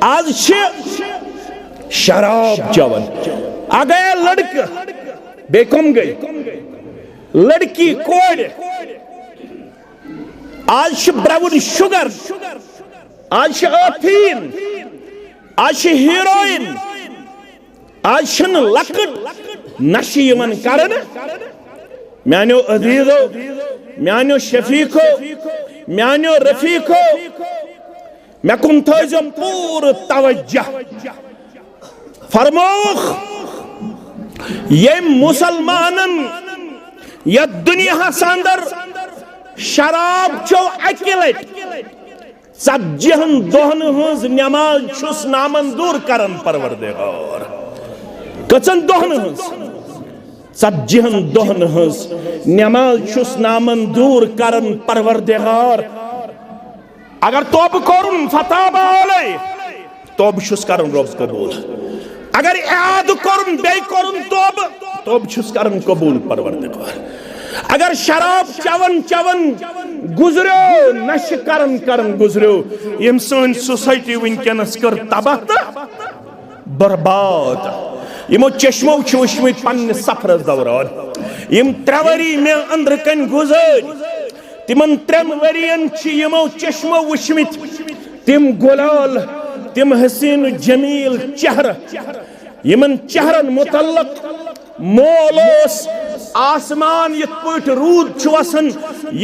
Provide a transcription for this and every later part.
आज शराब चवन आ गया लड़का बेकम गई लड़की कोड़ आज ब्राउन शुगर आज अफीम आज हीरोइन आज लकट नशे कर मानो अजीजो मानो शफीको मानो रफीको मे कुन थो पूर तवज्जो फरमोख ये मुसलमानन या दुनिया अंदर शराब चो अकिल 40 दोहन हज नमाज छुस नामंजूर करन परवरदिगार कचन दोहन हज 40 दोहन हज नमाज छुस नामंजूर करन परवरदिगार अगर तोब करुन फताबा अलै तोब छुस करन रब कबूल अगर याद करुन बे करुन तोब छुस करन कबूल परवरदिगार अगर शराब चवन चवन गुजरो नश करन करन गुजरो यम सन सोसाइटी वनकनस कर तबाह बर्बाद यमो चश्मो वुचमित पन्ने सफरस दौरान यम 3 वरी मे अंदर कन गुजर तिमन 3 वरियन यमो चश्मो वुचमित तिम गुलाल तिम हसीन जमील चेहरा यमन चेहरन मुतल्लक मोलोस आसमान यथ पट रूद छुसन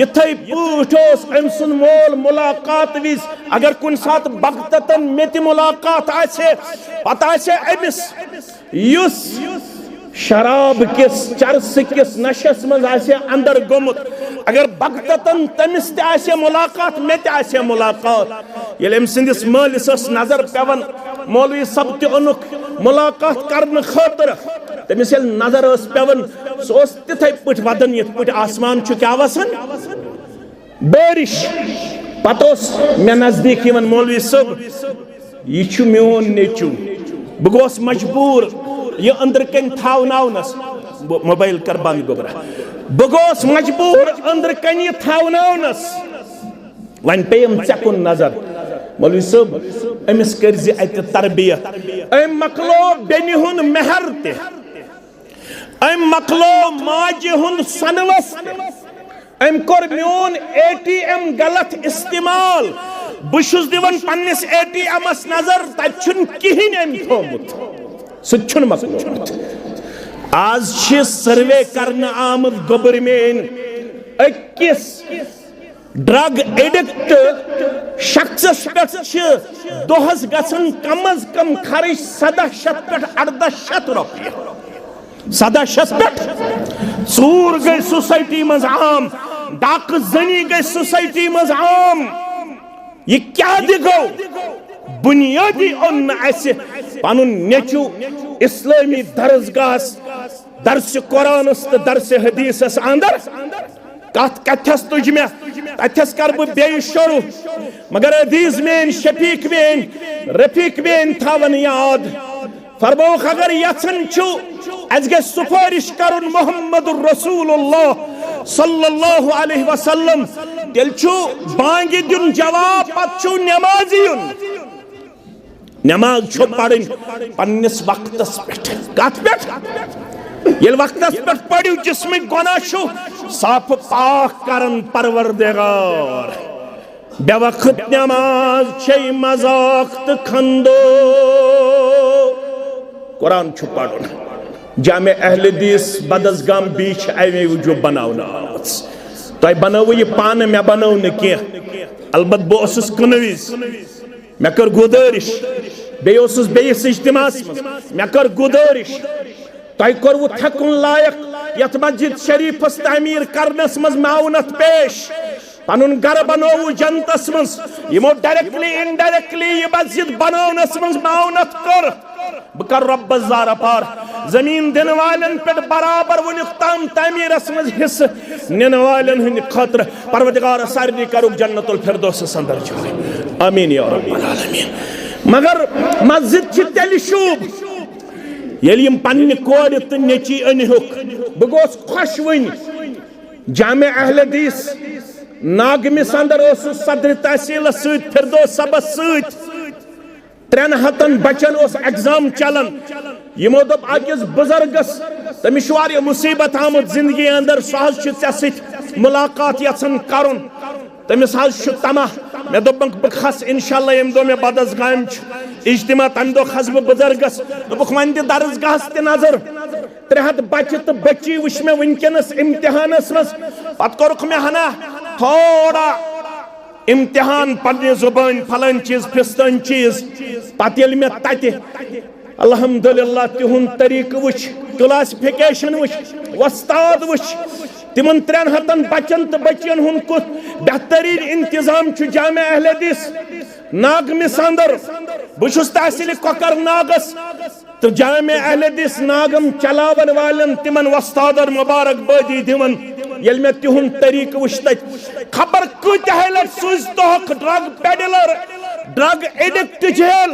यथे पट अम सुन मोल मुलाकात विज अगर कुन सात बगतन मे मुलाकात आसे पता अमिस युस शराब किस चरस किस नशस मज अंदर गोमुत अगर बगतन तमिस ते मुलाकात मे ते मुलाकात ये अम सिंदिस मालिस नजर पेवन मौलवी सब तुक मुलाकात करने खातर तमिस नजर पेवन सह तिथे पट वदन ये पट आसमान क्या वसान बारिश पत मे नजदीक मौलवी सब यह मोन नेचू बह गोस मजबूर यह अंदर कन थावनस मोबाइल कर बंद गोबरा बह गोस मजबूर अंदर कन यह थावनस वन पेम चकुन नजर मौलवी सब अमिस कर तरबियत अम मकलो बेनि हुन मेहर ते अम मकलो माज हुन सनवस अम कोर मोन ATM गलत इस्तेमाल बुशुस दिवन पन्निस ATM नजर तछुन किहिन अम थोमुत सुन मकलो आज सर्वे करने आमद गबरमेन अकिस ड्रग एडिक्ट शख्स पे दोहस गसन कम अज कम खर्च 1700 पे 1800 रुपये 1700 पे चूर गई सोसाइटी मज आम डाक जनी गई सोसाइटी मज आम ये क्या दिगो बुनियादी ओन पन नेचु इस्लामी दरसगाह दरस कुरान तो दरस हदीस अंदर कत कथस तुझ मे तथस कर बे शुरू मगर अदीज मेन शफीक मेन रफीक मेन थवन याद फरमोख अगर यचन गे सुफारिश कर मोहम्मद रसूलुल्लाह सल्लल्लाहु अलैहि वसल्लम तेल बांग दिन जवाब पत नमाज नमाज पढ़ पन्निस वक्तस कत पे वक्तस पे पढ़ू जिसमें गुनाह साफ पाक करन परवरदिगार बेवक्त नमाज छे मजाक तो खंदो कुरान पढ़ुन जामे अहले हदीस बदसगाम बीच अमे वजूब बनाना तुम बनव यह पान मे बनव न अलबत् बह कनवीज मे कर गुजारिश बेस इज्तिमास मे कर गुजारिश तुम कर्वु थकुन लायक यथ मस्जिद शरीफस तामीर करनस मज माउनत पेश पनुन घर बनोवु जनतस मज यमो डायरेक्टली इनडायरेक्टली यह मस्जिद बनोनस मज माउनत कर बह कर रब्बस ज़ारा पार जमीन दिन वालन पे बराबर वुनिक ताम तामीरस मज हिस्स निन वालन हंद खतर परवरदिगार सारनी करुक जन्नतुल फिरदौस अंदर जाए आमीन या रब्बल आलमीन मगर मस्जिद छ तेल शूब येल पन्ने कोर तो नेची अनहुक बह गोस खुश वन जामे अहले हदीस नागमिस अंदर सदर तहसील फिरदौस सबस 3 हतन बचन एग्जाम चलान यमो दोप अकिस बुजुर्गस तमिस वारिया मुसीबत आमत जिंदगी अंदर सह मुलाकात यछन करन तमिस तमा मे दोपक बह खस इंशाल्लाह यम दो मे बदसगाम इज्तिमा तम दो खस बह बुजुर्गस दोपक वन दि दरसगाहस ते नजर 300 बच्चे तो बच्ची वुच मे वनकनस इम्तिहानस मस पत कोरुख मे हना थोड़ा इम्तिहान पढ़ने जुबान फलान चीज फिस्तन चीज पत ये मे तते अल्हम्दुलिल्लाह तिहुन तरीक वुच क्लासिफिकेशन वुच वस्ताद वुच तिमन 300 बच्चन तो बच्चियन हुन कुछ बेहतरीन इंतजाम जामे अहले हदीस नाग मिसंदर बुशुस तहसील कोकर नागस तो जामे अहले हदीस नागम चलावन वालन तिमन वस्तादर मुबारकबादी दिवन यल में तिहुन तरीक वुच खबर कह सूज तोहक drug peddler drug addict jail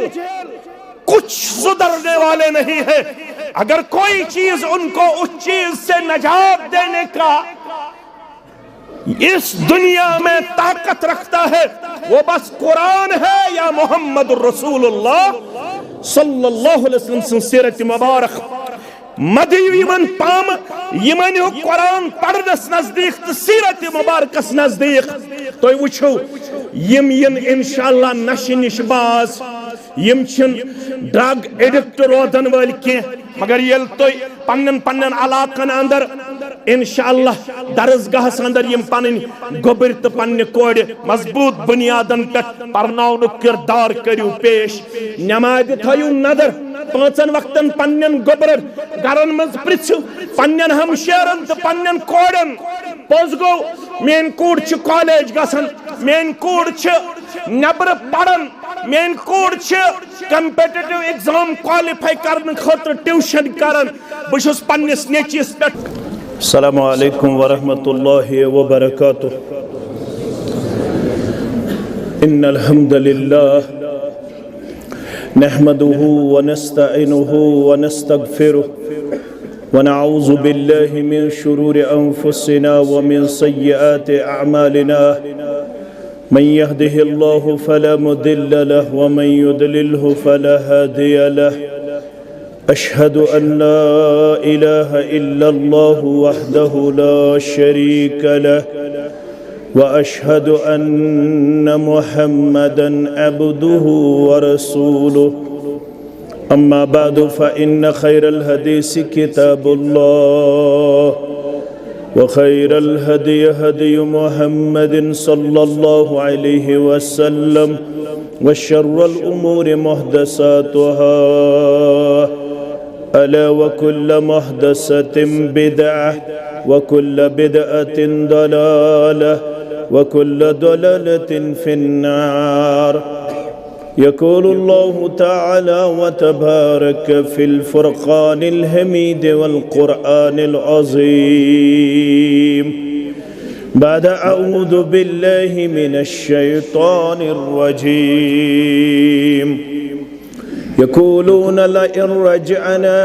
कुछ सुधरने वाले नहीं है। अगर कोई चीज उनको उस चीज से निजात देने का इस दुनिया में ताकत रखता है वो बस कुरान है या मोहम्मद रसूलुल्लाह सल्लल्लाहु अलैहि वसल्लम सीरत मुबारक मदीव यमन पाम यमन कुरान पढ़नस नजदीक तो सीरत मुबारकस नजदीक तो वुछो यम इंशाअल्लाह नशे निश बाज यम ड्रग एडिक्ट रोदन वाल मगर यल तो पन्न पन्न इलाकन अंदर इंशाअल्लाह दरसगाहस अंदर यम पन गोबर तो पन्न कोड़ मजबूत बुनियादन पे परनाउन किरदार करू पेश नमाज थयु नदर 5 वक्तन पन्न गोबर गरन मज पृछु पन्न हमशेरन तो पन्न कोड़न पोज गो मेन कूड़ कॉलेज गसन मेन कूड़ नबर पढ़न मेन कूड़ कंपेटिटिव एग्जाम क्वालिफाई करने खतर ट्यूशन करन बहुस पन्निस नेचिस पे। अस्सलामु अलैकुम वरहमतुल्लाहि वबरकातुह। इन्नल हम्दुलिल्लाह नहमदुहु व नस्तईनुहु व नस्तगफिरुह व नऊज़ु बिल्लाहि मिन शुरूरि अनफुसिना व मिन सय्यिआति अअमालिना मन यहदिहिल्लाहु फला मुदिल्ल लहु व मन युद्लिल्हु फला हादिय लहु अशहदु अन ला इलाहा इल्लल्लाहु वहदहु ला शरीका लहु व अशहदु अन्न मुहम्मदन अब्दुहु व रसूलुहु अम्मा बअदु फ़इन्न खैरल हदीस किताबुल्लाह व खैरल हदी हदी मुहम्मदिन सल्लल्लाहु अलैहि वसल्लम व शर्रल उमूरि मुहदसातुहा अला व कुल्ल मुहदसतिन बिदअह व कुल्ल बिदअतिन दलालह व कुल्ल दलालतिन फिन्नार। यक़ूलु अल्लाहु तआला व तबारक फिल फुरक़ानिल हमीद वल क़ुरआनिल अज़ीम बाद अऊज़ु बिल्लाहि मिनश शैतानिर रजीम। यक़ूलून लइन रजअना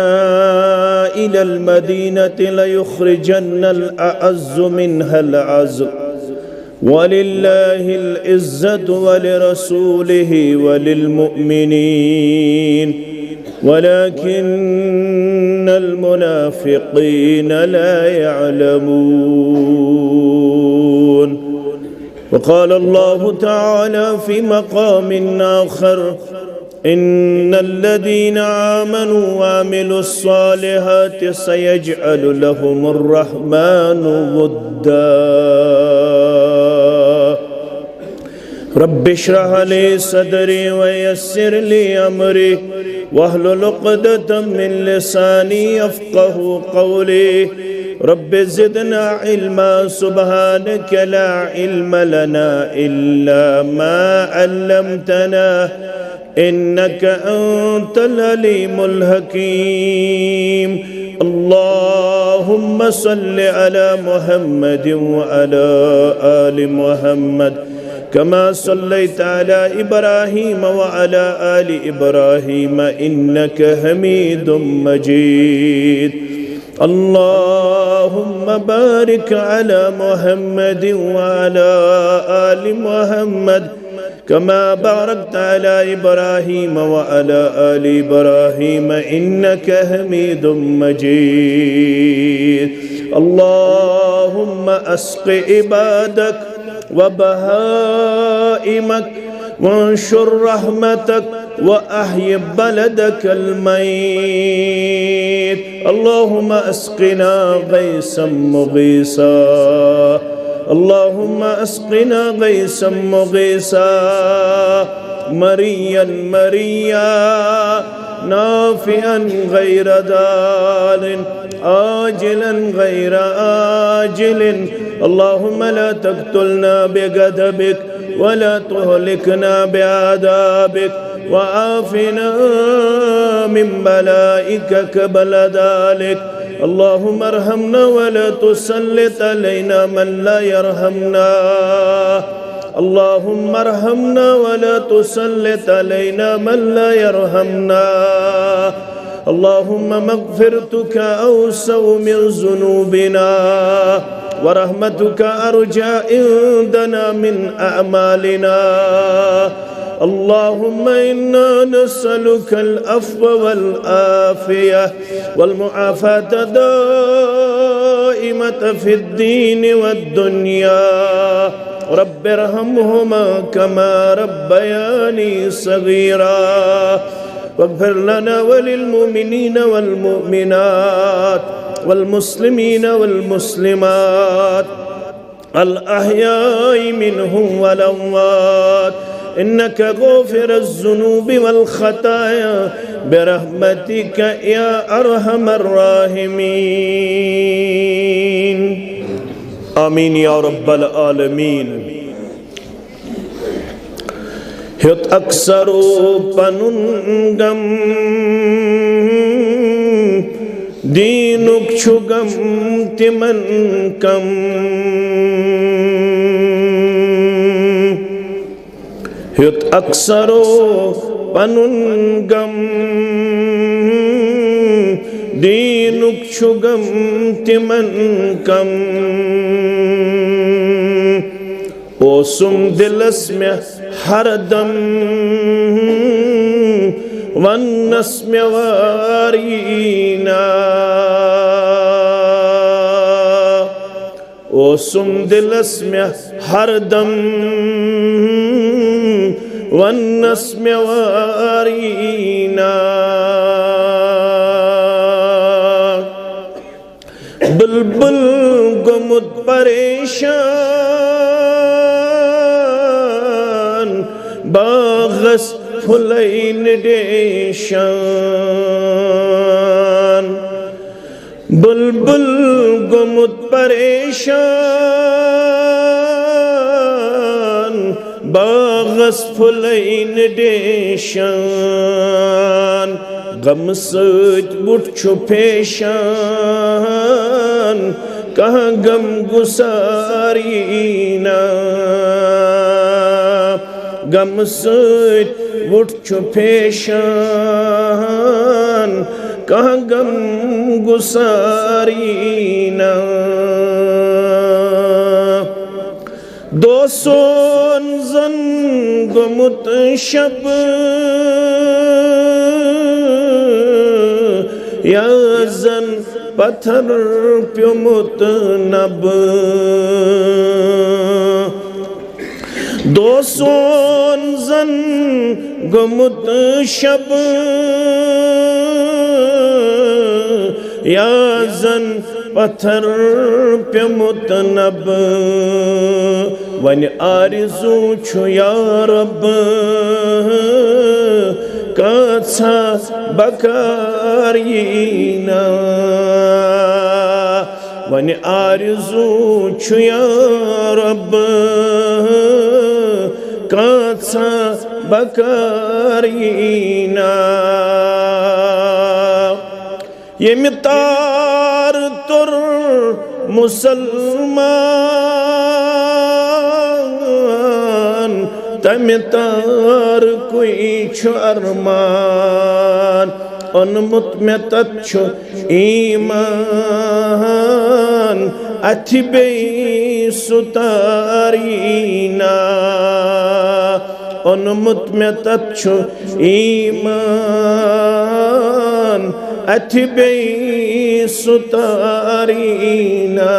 इलल मदीनति लयुख़रिजन्नल अअज़्ज़ु मिनहल अज़ल वलिल्लाहिल इज़्ज़तु वलिरसूलिहि वलिलमुअ्मिनीन वलाकिन्नल मुनाफ़िक़ीन ला यअलमून। वक़ाल अल्लाहु तआला फ़ी मक़ामिन आख़र इन्नल्लज़ीना आमनू व अमिलुस्सालिहाति सयजअलु लहुमुर रहमानु वुद्दा रब्बि इश्रह ली सदरी व यस्सिर ली अमरी वहलुल उक़दतम मिन लिसानी यफ़क़हू क़ौली रब्बि ज़िदना इल्मा सुब्हानक ला इल्म लना इल्ला मा अल्लमतना इन्नक अंतल अलीमुल हकीम। अल्लाहुम्मा सल्लि अला मुहम्मदिन व अला आलि मुहम्मद कमा सल्लैता अला इब्राहीम व अला आलि इब्राहीम इन्नक हमीदुम मजीद। अल्लाहुम्मा बारिक अला मुहम्मदिन व अला आलि मुहम्मद कमा बारकता अला इब्राहीम व अला आलि इब्राहीम इन्नका हमीदुम मजीद। अल्लाहुम्मा अस्क़ि इबादक व बहाइमक वंशुर रहमतक व अह्यि बलदकल मय्यित। अल्लाहुम्मा अस्क़िना गैसन मुग़ीसा। अल्लाहुम्मा अस्क़िना गैसन मुग़ीसा मरियन मरिया नाफ़िअन गैर दालिन आजिलन गैर आजिलिन। अल्लाहुम्मा ला तक़्तुलना बिग़ज़बिक वला तुहलिकना बिअज़ाबिक वआफ़िना मिन बलाइका क़ब्ल ज़ालिक। अल्लाहुम्मा अरहमना वला तुसल्लित अलैना मन ला यरहमना। अल्लाहुम्मा अरहमना वला तुसल्लित अलैना मन ला यरहमना। अल्लाहुम्मा मग़फ़िरतुका औसअ मिन ज़ुनूबिना व रहमतुका अर्जा इंदना मिन अअमालिना। अल्लाहुम्मा इन्ना नस्अलुकल अफ़्व वल आफ़िया वल मुआफ़ात दाइमत फ़िद्दीन वद्दुनिया। रब्बिरहम्हुमा कमा रब्बयानी सग़ीरा वग़्फ़िर लना वलिल मुमिनीन वल मुमिनात वल मुस्लिमीन वल मुस्लिमात अल अहयाइ मिनहुम वल अम्वात इन्नका गाफ़िरुज़ ज़ुनूबि वल ख़ताया बिरहमतिका या अरहमर राहिमीन। आमीन या रब्बल आलमीन। हित अक्सरो पनुन गम दीनुक छुगम तिमन कम। हित अक्सरो पनुन गम दीनुक छुगम तिमन कम। ओसुम दिलस में हरदम वन्नस में वारीना। ओसुम दिलस में हरदम वन्नस में वारीना। बुलबुल गुमुद परेशान बाग़स फुलैन देशान। बुलबुल गुमुद परेशान बाग़स फुलैन देशान। गम सच बुट पेशान कहाँ गम गुसारीना। गम सच बुट पेशान कहाँ गम गुसारीना। दोसों जन गुमुत शब या जन पत्थर प्युमुत नब। दोसों जन गुमुत शब या जन पत्थर प्युमुत नब। वन आरज़ू छु या रब कथा बकारीना। वन आरज़ू छु या रब कथा बकारीना। ये मितार तुर मुसलमान तमितार कोई छु अरमान। उन्मुत में तच्छु ईमान अथिबे सुतारीना। ओनमुत में तत्छु ईमान अथबे सुतारीना।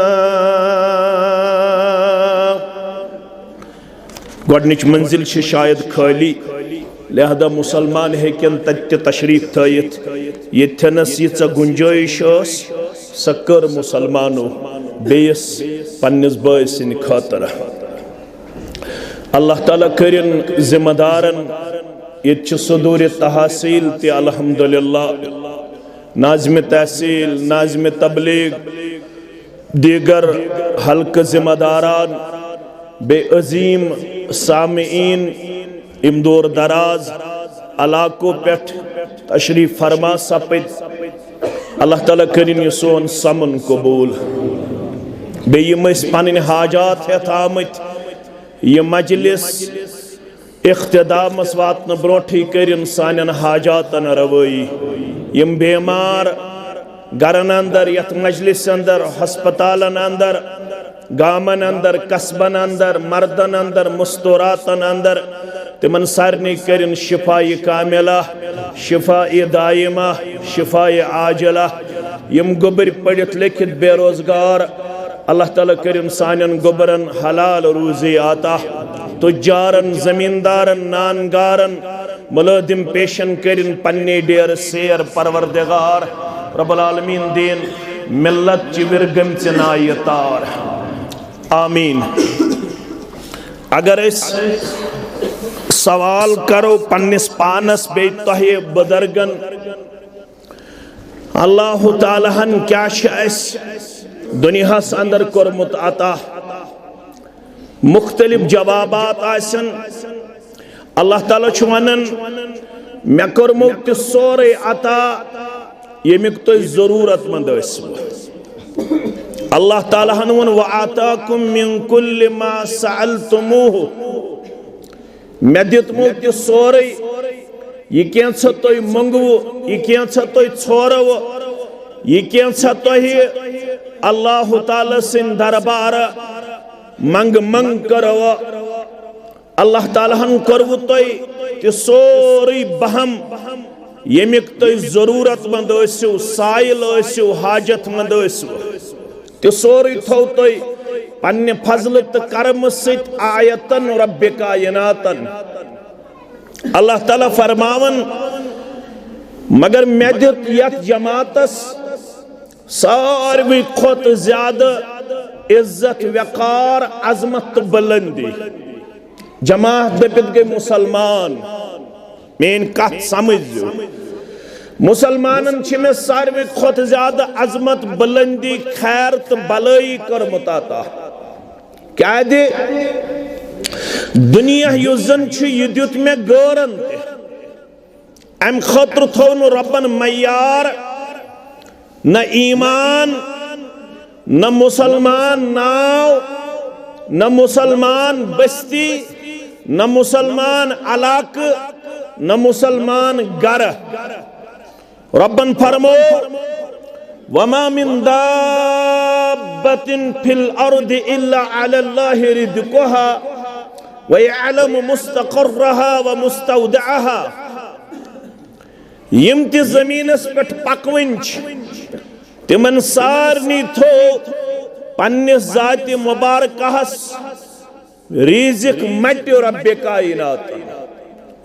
गोडनिच मंजिल से शायद खाली, लिहाजा मुसलमान हेकन तत्य तशरीफ थयित यथनस यीच गुंजाइश स कर मुसलमानो बेस पन्निस बाय सिन खातर। अल्लाह ताला करिन जिम्मेदारन ये सदूर तहसील ते अल्हम्दुलिल्लाह, नाज़िम तहसील, नाज़िम तबलीग, दीगर हल्क जिम्मेदारान बे अजीम सामीन इम दूर दराज इलाकों पे तशरीफ फरमा सपद। अल्लाह ताला करिन ये सोन समन कबूल। बे यम पन हाजात हेत आमत यह मजलिस इख्तिदामस वातन ब्रोठी करिन सानन हाजातन रवई। यम बेमार गरन अंदर, यथ मजलिस अंदर, हस्पतालन अंदर, गामन अंदर, कस्बन अंदर, मर्दन अंदर, मुस्तूरातन अंदर, तिमन सारनी करिन शिफाई कामिला, शिफाई दायमा, शिफाई आजिला। यम गुबर पढ़ित लिखित बेरोजगार अल्लाह ताला करिन सानन गुबरन हलाल रूज़ी आता। तुजारन, जमींदारन, नानगारन मुलाजिम पेशन करिन पन्ने डेर सेर परवरदिगार रब्बुल आलमीन दीन मिल्लत ची विरगम च नायतार। आमीन। अगर इस सवाल करो पन्निस पानस बे तोहे बुजुर्गन अल्लाह ताला हन क्या दुनियास अंदर कोरमुत अता, मुख्तलिफ जवाबात आसन। अल्लाह ताला छु वनन मे कोरमुत त सोरे अता यमिक तो जरूरत मंद ٲسِو। अल्लाह ताला हन वन व आताकुम मिन कुल्लि मा सअलतुमूहु, मे दितमु त सोरे ये कैंसा तो मंगवो, ये कैंसा तो छोरवो, ये कैंसा तो ही अल्लाह ताला सिन दरबार मंग मंग करो। अल्लाह ताला हन करवु तो सोरी बहम यमिक तो जरूरत मंद ٲسِو, साइल ٲسِو, हाजत मंद ٲسِو, तो सोरी थो तो पन्ने फजल तो करम सित आयतन रब्बे कायनातन। अल्लाह ताला फरमावन मगर मे दित यथ जमातस सारवी खोत ज्यादा इज्जत, वकार, अजमत, बुलंदी। जमात दपित गई मुसलमान। मेन कथ समझो, मुसलमानन में सारवी खोत ज्यादा अजमत, बुलंदी, खैर तो भलाई करमुत अता। क्या दे दुनिया युजन यह दित मे गौरन अम खतर थो रब्बन मयार न ईमान, न मुसलमान नाव, न मुसलमान बस्ती, न मुसलमान अलाक, न मुसलमान गर। रब्बन फरमो वमा मिन दाब्बतिन फिल अर्दि इल्ला अलल्लाहि रिज़्क़ुहा व यअलमु मुस्तक़र्रहा व मुस्तौदअहा। यम ति ज़मीनस पेठ पकवन तिमन सारनी थो पन्निस ज़ाति मुबारकहस रिज़्क़ मट्यो रब्बे कायनात।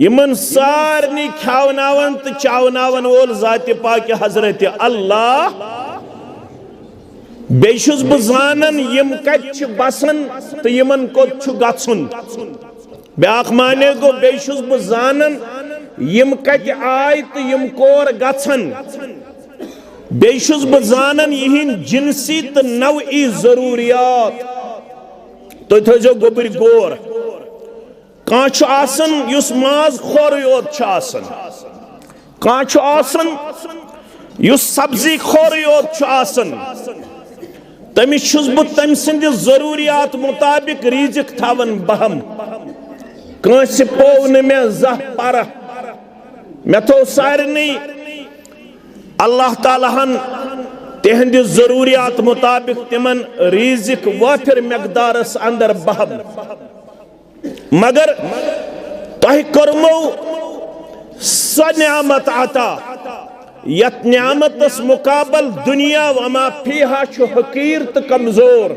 यमन सारनी खावनावन तो चावनावन वोल ज़ाति पाक हजरत अल्लाह। बेशुस बजानन यम कच बसन तो यमन को गन ब्याख माने गो बेशुस बजानन यम कत आय तो यम कोर गन बेशुस बजानन यहिन जिनसी तो नवई जरूरियात। तो थो गोबर गोर कान युस माज खोर योत कान युस सब्जी खोर योत तमिस तम सद जरूरियात मुताबिक रिज़्क़ थवन बहम। कंस पोव न मे जह पर मे थो सारनी अल्लाह ताला हन तिहंद जरूरियात मुताबिक तिमन रिज़्क़ वाफिर मकदारस अंदर बहम। मगर तह कर्मो स नियामत अता यत नियामतस मुकाबल दुनिया वमा फीहा हकीर तो कमजोर।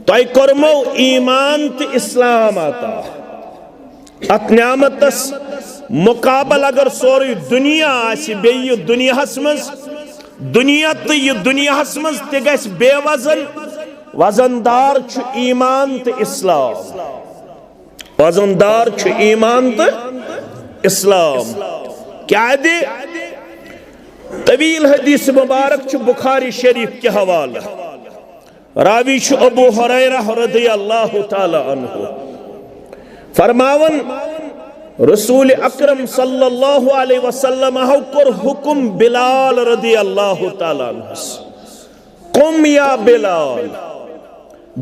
तह कर्मो ईमान तो इस्लाम अता अत नियामतस मुकाबल अगर सोरी दुनिया बे दुनियास मज दुनिया तो यह दुनियास मज तस बेवजन वजनदार ईमान तो इस्लाम वजनदार ईमान तो इस्लाम। क्या दे तवील हदीस मुबारक बुखारी शरीफ के हवाला रावी अबू हुरैरा रज़ियल्लाहु ताला अन्हु फरमावन रसूल अकरम सल्लल्लाहु अलैहि वसल्लम कोर हुक्म बिलाल रज़ियल्लाहु ताला अन्हु कुम या बिलाल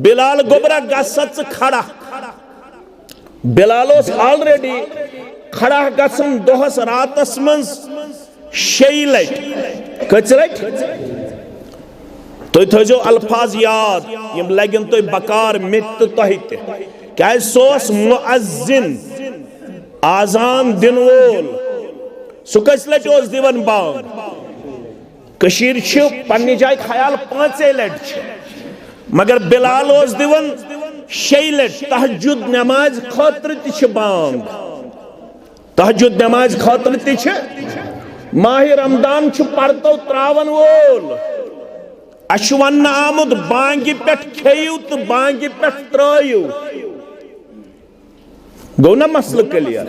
बिलाल गोबरा गसच खड़ा बिलाल ऑलरेडी खड़ा गसन दोहस रातस मज 6 लट कच लट तुम थो अल्फाज याद यम लगन तुम बकार मित तह क्या सोस मुअज्जिन आजान दिन वोल सह कस लट दिवन बांग कशीर पन्नी जाय ख्याल 5 लट मगर बिलाल दिवन 6 लट तहज्जुद नमाज खतर ति बांग तहज्जुद नमाज खतर ति माह रमदान पर्तो त्रावन वोल अश वन आमुद बांगि पे खेयु तो बांगि पे त्रयु गो ना मसल क्लियर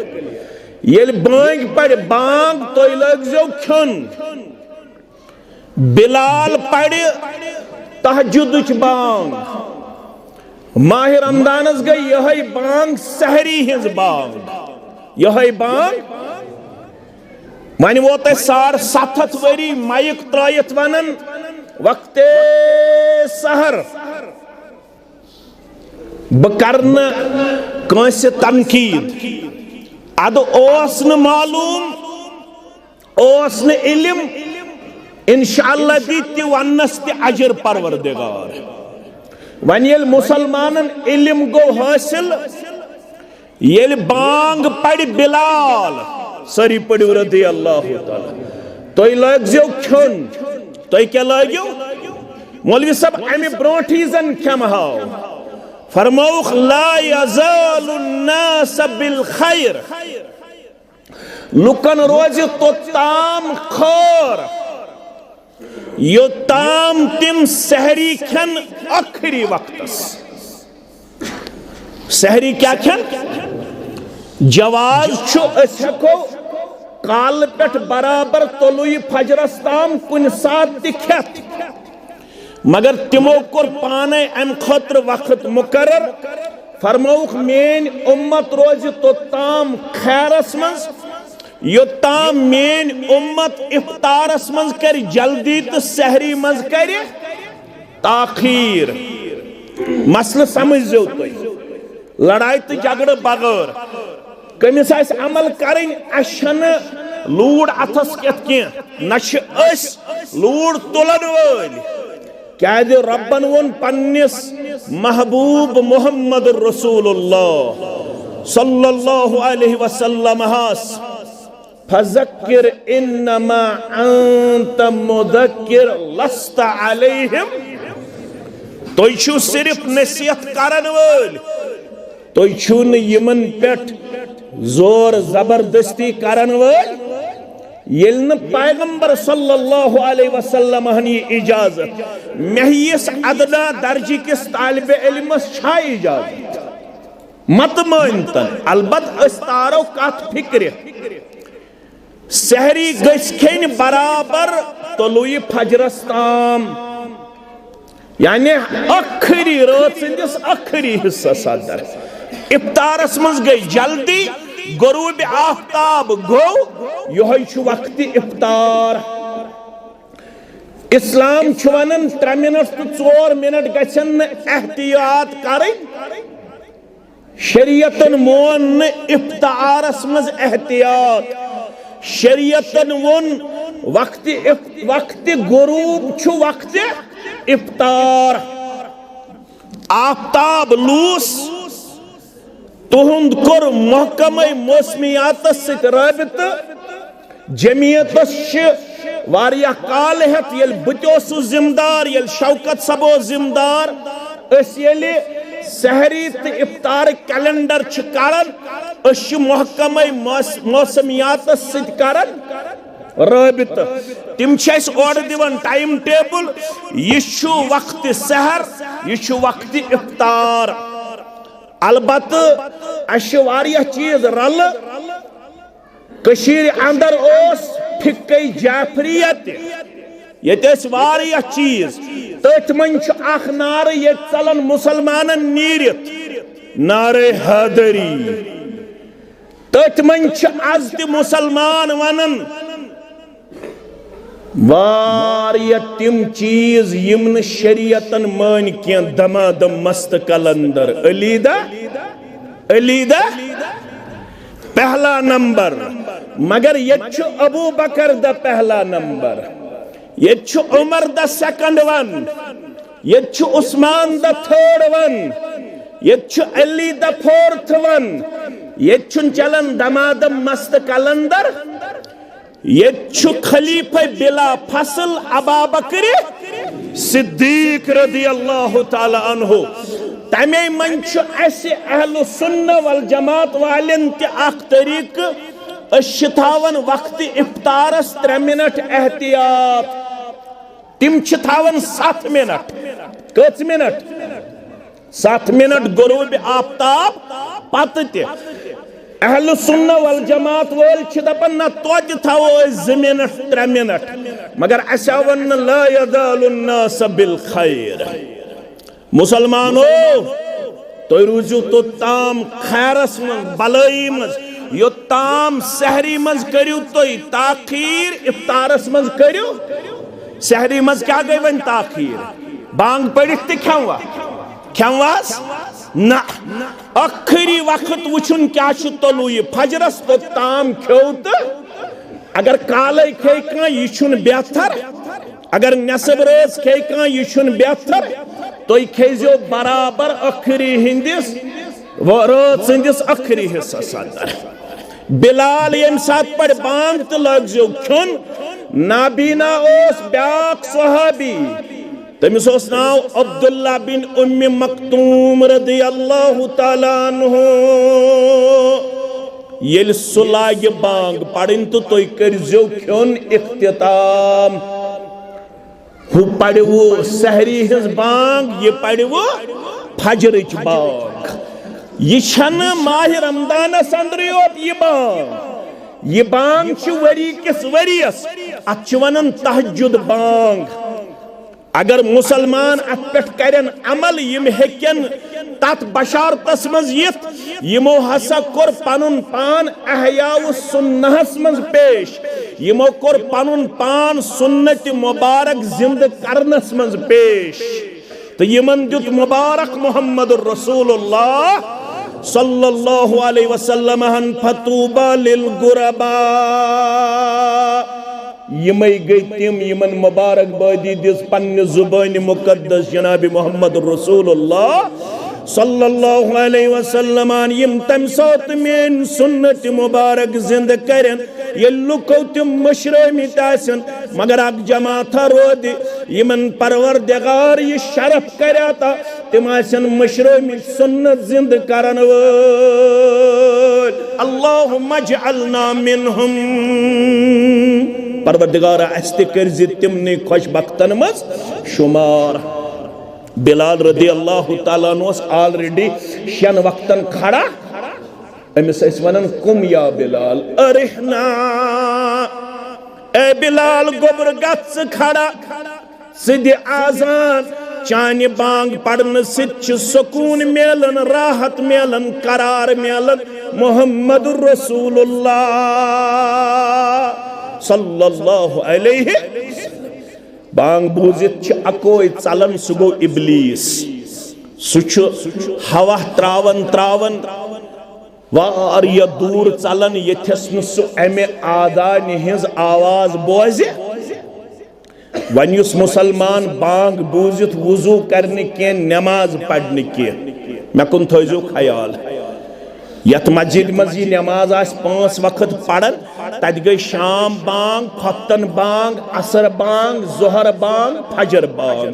ये बांग पड़ बांग तो लगो खन बिलाल पड़ तहज्जुद बांग माह रमदानस गई यह बांग सहरी हिज बांग यह बांग वन वो 7.5 वरी माइक त्रयत वनन वक्ते सहर बकरन कंस तनकीद अद ओस न मालूम ओस न इल्म इंशाअल्लाह दी वनस ते अजर परवरदिगार वन ये मुसलमानन इल्म गो हासिल ये बांग पड़ बिलाल सरी पड़ो रज़ियल्लाहु ताला तुम लगो खन तुम क्या लगो मौलवी साहब अमे ब्रोट जन खम हाव फरमौख ला यज़ालु अन्नास बिल खैर लुकन रोज तोताम खैर योताम तिम सहरी खन आखिरी वक्तस सहरी क्या खन जवाज हको काल पे बराबर तलुई फजरस ताम कुन सात खत मगर तिमो कोर पाने अम खतर वक्त मुकर्रर फरमौख मेन उम्मत रोज तोताम खैरस मज योताम मेन उम्मत इफ्तारस मज कर जल्दी तो सहरी मज कर ताखीर मसल समझो तुम लड़ाई तो झगड़ बगैर कमिस अमल करें अशन लूड़ अथस कह लूड़ तुलन वल क्या रब्बन वोन पन्निस महबूब मुहम्मद रसूलुल्लाह सल्लल्लाहु अलैहि वसल्लम हास फज़क्किर इन्नमा अंत मुदक्किर लस्त अलैहिम तुम छु सिर्फ नसीहत करन वल तुम छु न यमन पेट जोर जबरदस्ती करन वल येल न पैगंबर सल्लल्लाहु अलैहि वसल्लम हनी इजाजत महिस अदना दर्जी किस तालिब इल्मस छा इजाजत मत मानतन अलबत अस्तारो कथ फिक्र सहरी गस खेन बराबर तलुई फजरस ताम यानी आखिरी रात सिंदिस आखिरी हिस्सा सदर इफ्तारस मज गई जल्दी गरूब आफ्ताब गो यह वक्त इफ्तार इस्लाम वन 3 मिनट तो 4 मिनट गन एहतियात करें शरीयतन मोन इफ्तारस मज एहतियात शरीयतन वोन वक्त गरूब वक्त इफ्तार आफ्ताब लूस तुहुंद कोर महकमा मौसमियात राबित जमियतस वारिया काल हेत येल बतोसु जिम्मेदार येल शौकत सबो जिम्मेदार सहरी तो इफ्तार कैलेंडर करन महकमा मौसमियात करन राबित तिम और दिवन टाइम टेबल यह वक्त सहर यह वक्त इफ्तार अलबत वारिया चीज रल कशीर अंदर फिक्के जाफरियत ये वारिया चीज तथ मन नार ये चलन मुसलमान नीरित नारे हैदरी तथ मन आज त मुसलमान वनन वारिया तिम चीज यम शरीयतन मान क्या दमादम मस्त कलंदर अलीदा अलीदा पहला नंबर मगर ये अबू बकर द पहला नंबर ये उमर द सेकंड वन ये उस्मान द थर्ड वन ये अली द फोर्थ वन ये चलन दमादम मस्त कलंदर ये खलीफा बिला फसल अबा बकर सिद्दीक रदी अल्लाह ताला अन्हु तमे मन अहल सुन्नह वल जमात वालन तरीक थावन वक्त इफ्तारस 3 मिनट एहतियात तिम थावन 7 मिनट कच मिनट 7 मिनट गुरूब आफ्ताब पत अहल सुन्नह वल जमात वोल दपन ना तोज थवो 2 मिनट 3 मिनट मगर अवन ला यज़ालुन नास बिल खैर मुसलमानो तो रूजू तो ताम खैरस मज भलाई मज यो ताम सहरी मज करियो तो ताखीर इफ्तारस मज करियो सहरी मज क्या गई वन ताखीर बांग पढ़ित खेवा खेवास ना अखरी वक्त वुचुन क्या तलु यह फजरस तो ताम खो तो अगर काल खे कह यह बेहतर अगर नसब रोज खे कह यह बेहतर तो खेजो बराबर अखरी हिंदिस व रोज सिंदिस अखरी हिस्सस अंदर बिलाल यम सात पढ़ बांग तो लगजो खुन नाबीना ओस ब्याक सहाबी तमिस नाव अब्दुल्ला बिन उम्मी मक्तूम रदी अल्लाह ताला अन्हु येल सुलाग बांग पढ़न तो तुय करजो खुन इख्तिताम हु पढ़वो सहरी हिज बांग ये पढ़वो फजरच बांग यह माह रमदान अंदर यह बांग वरी किस वरियस अत वन तहज्जुद बांग अगर मुसलमान अत पे करन अमल यम हेकन तथ बशारतस मज यित यमो हसा कोर पनुन पान अहयाउ सुन्नहस मज पेश यमो कोर पनुन पान सुन्नत मुबारक जिंद करनस मज पेश तो यमन दुत मुबारक मुहम्मदुर रसूलुल्लाह सल्लल्लाहु अलैहि वसल्लम हन फतूबा लिल गुरबा यमई गई तिम यमन मुबारक बादी दिस पन्ने जुबान मुकद्दस जनाब मोहम्मद रसूलुल्लाह सल्लल्लाहु अलैहि वसल्लम यम तम सात मेन सुन्नत मुबारक जिंद करन ये लुको तिम मशरमित आसन मगर अक जमात रोद यमन परवरदिगार ये शरफ करता तिम आसन मशरमित सुन्नत जिंद करन अल्लाहुम्मा जअलना मिनहुम परवरदिगार अस्ते कर तिमने खुशबख्तन मज शुमार बिलाल रदी अल्लाह ताला ऑलरेडी 6 वक्तन खड़ा अमिस वन कुम या बिलाल अरिहना ए बिलाल गोबर गत्स खड़ा सिद आजान चान बांग पढ़न सुकून मेलन राहत मेलन करार मेलन मुहम्मदुर रसूलुल्लाह सल्लल्लाहु अलैहि बांग बूजित अकोई चलन सु गो इबलीस सु हवा त्रावन त्रावन वारिया दूर चलन यथस सु अमे आदान हिज आवाज बोजे वन युस मुसलमान बांग बूजित वुजू करने के नमाज पढ़ने के मे कुन थो ख्याल यत मस्जिद मज नमाज आस 5 वक्त पढ़न तत गई शाम बांग खफ्तन बांग असर बांग जोहर बांग फजर बांग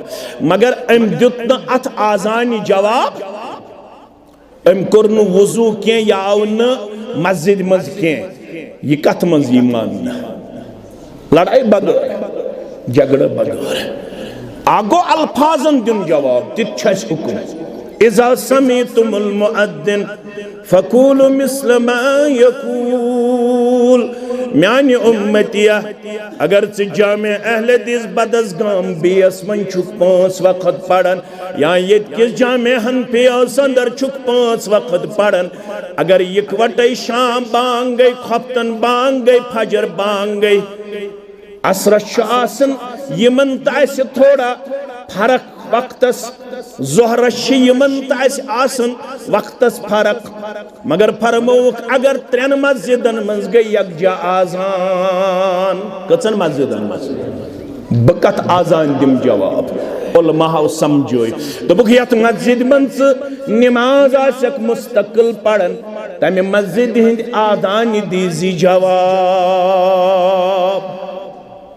मगर अम दुत न अथ आजान जवाब अम कोर न वजू के या आव न मस्जिद मज के यह कथ मज मान लड़ाई बगैर झगड़ बगैर आगो अल्फाजन दिन जवाब तित हुकुम इज़ा समीतुमुल मुअद्दिन फकूलु मिस्ल मा यकूल म्यानि उम्मतिया अगर च जामे अहले दिस बदस गाम बेस मन छुक 5 वक्त पढ़न या यत किस जामे हनफियास अंदर छुक 5 वक्त पढ़न अगर इकवटे शाम बांग गई खफ्तन बांग गई फजर बांग गई असर आसन यमन तास थोड़ा फरक वक्तस जोहर यमन तास आसन वक्तस फरक मगर फरमोक अगर 3 मस्जिदन मज गई यकजा आजान कचन मस्जिदन मज बकत आजान दिम जवाब उलमाओ समझो दोपुक यत मस्जिद मंज नमाज आसक मुस्तकिल पढ़न तमे मस्जिद हिंद आदान दीजी जवाब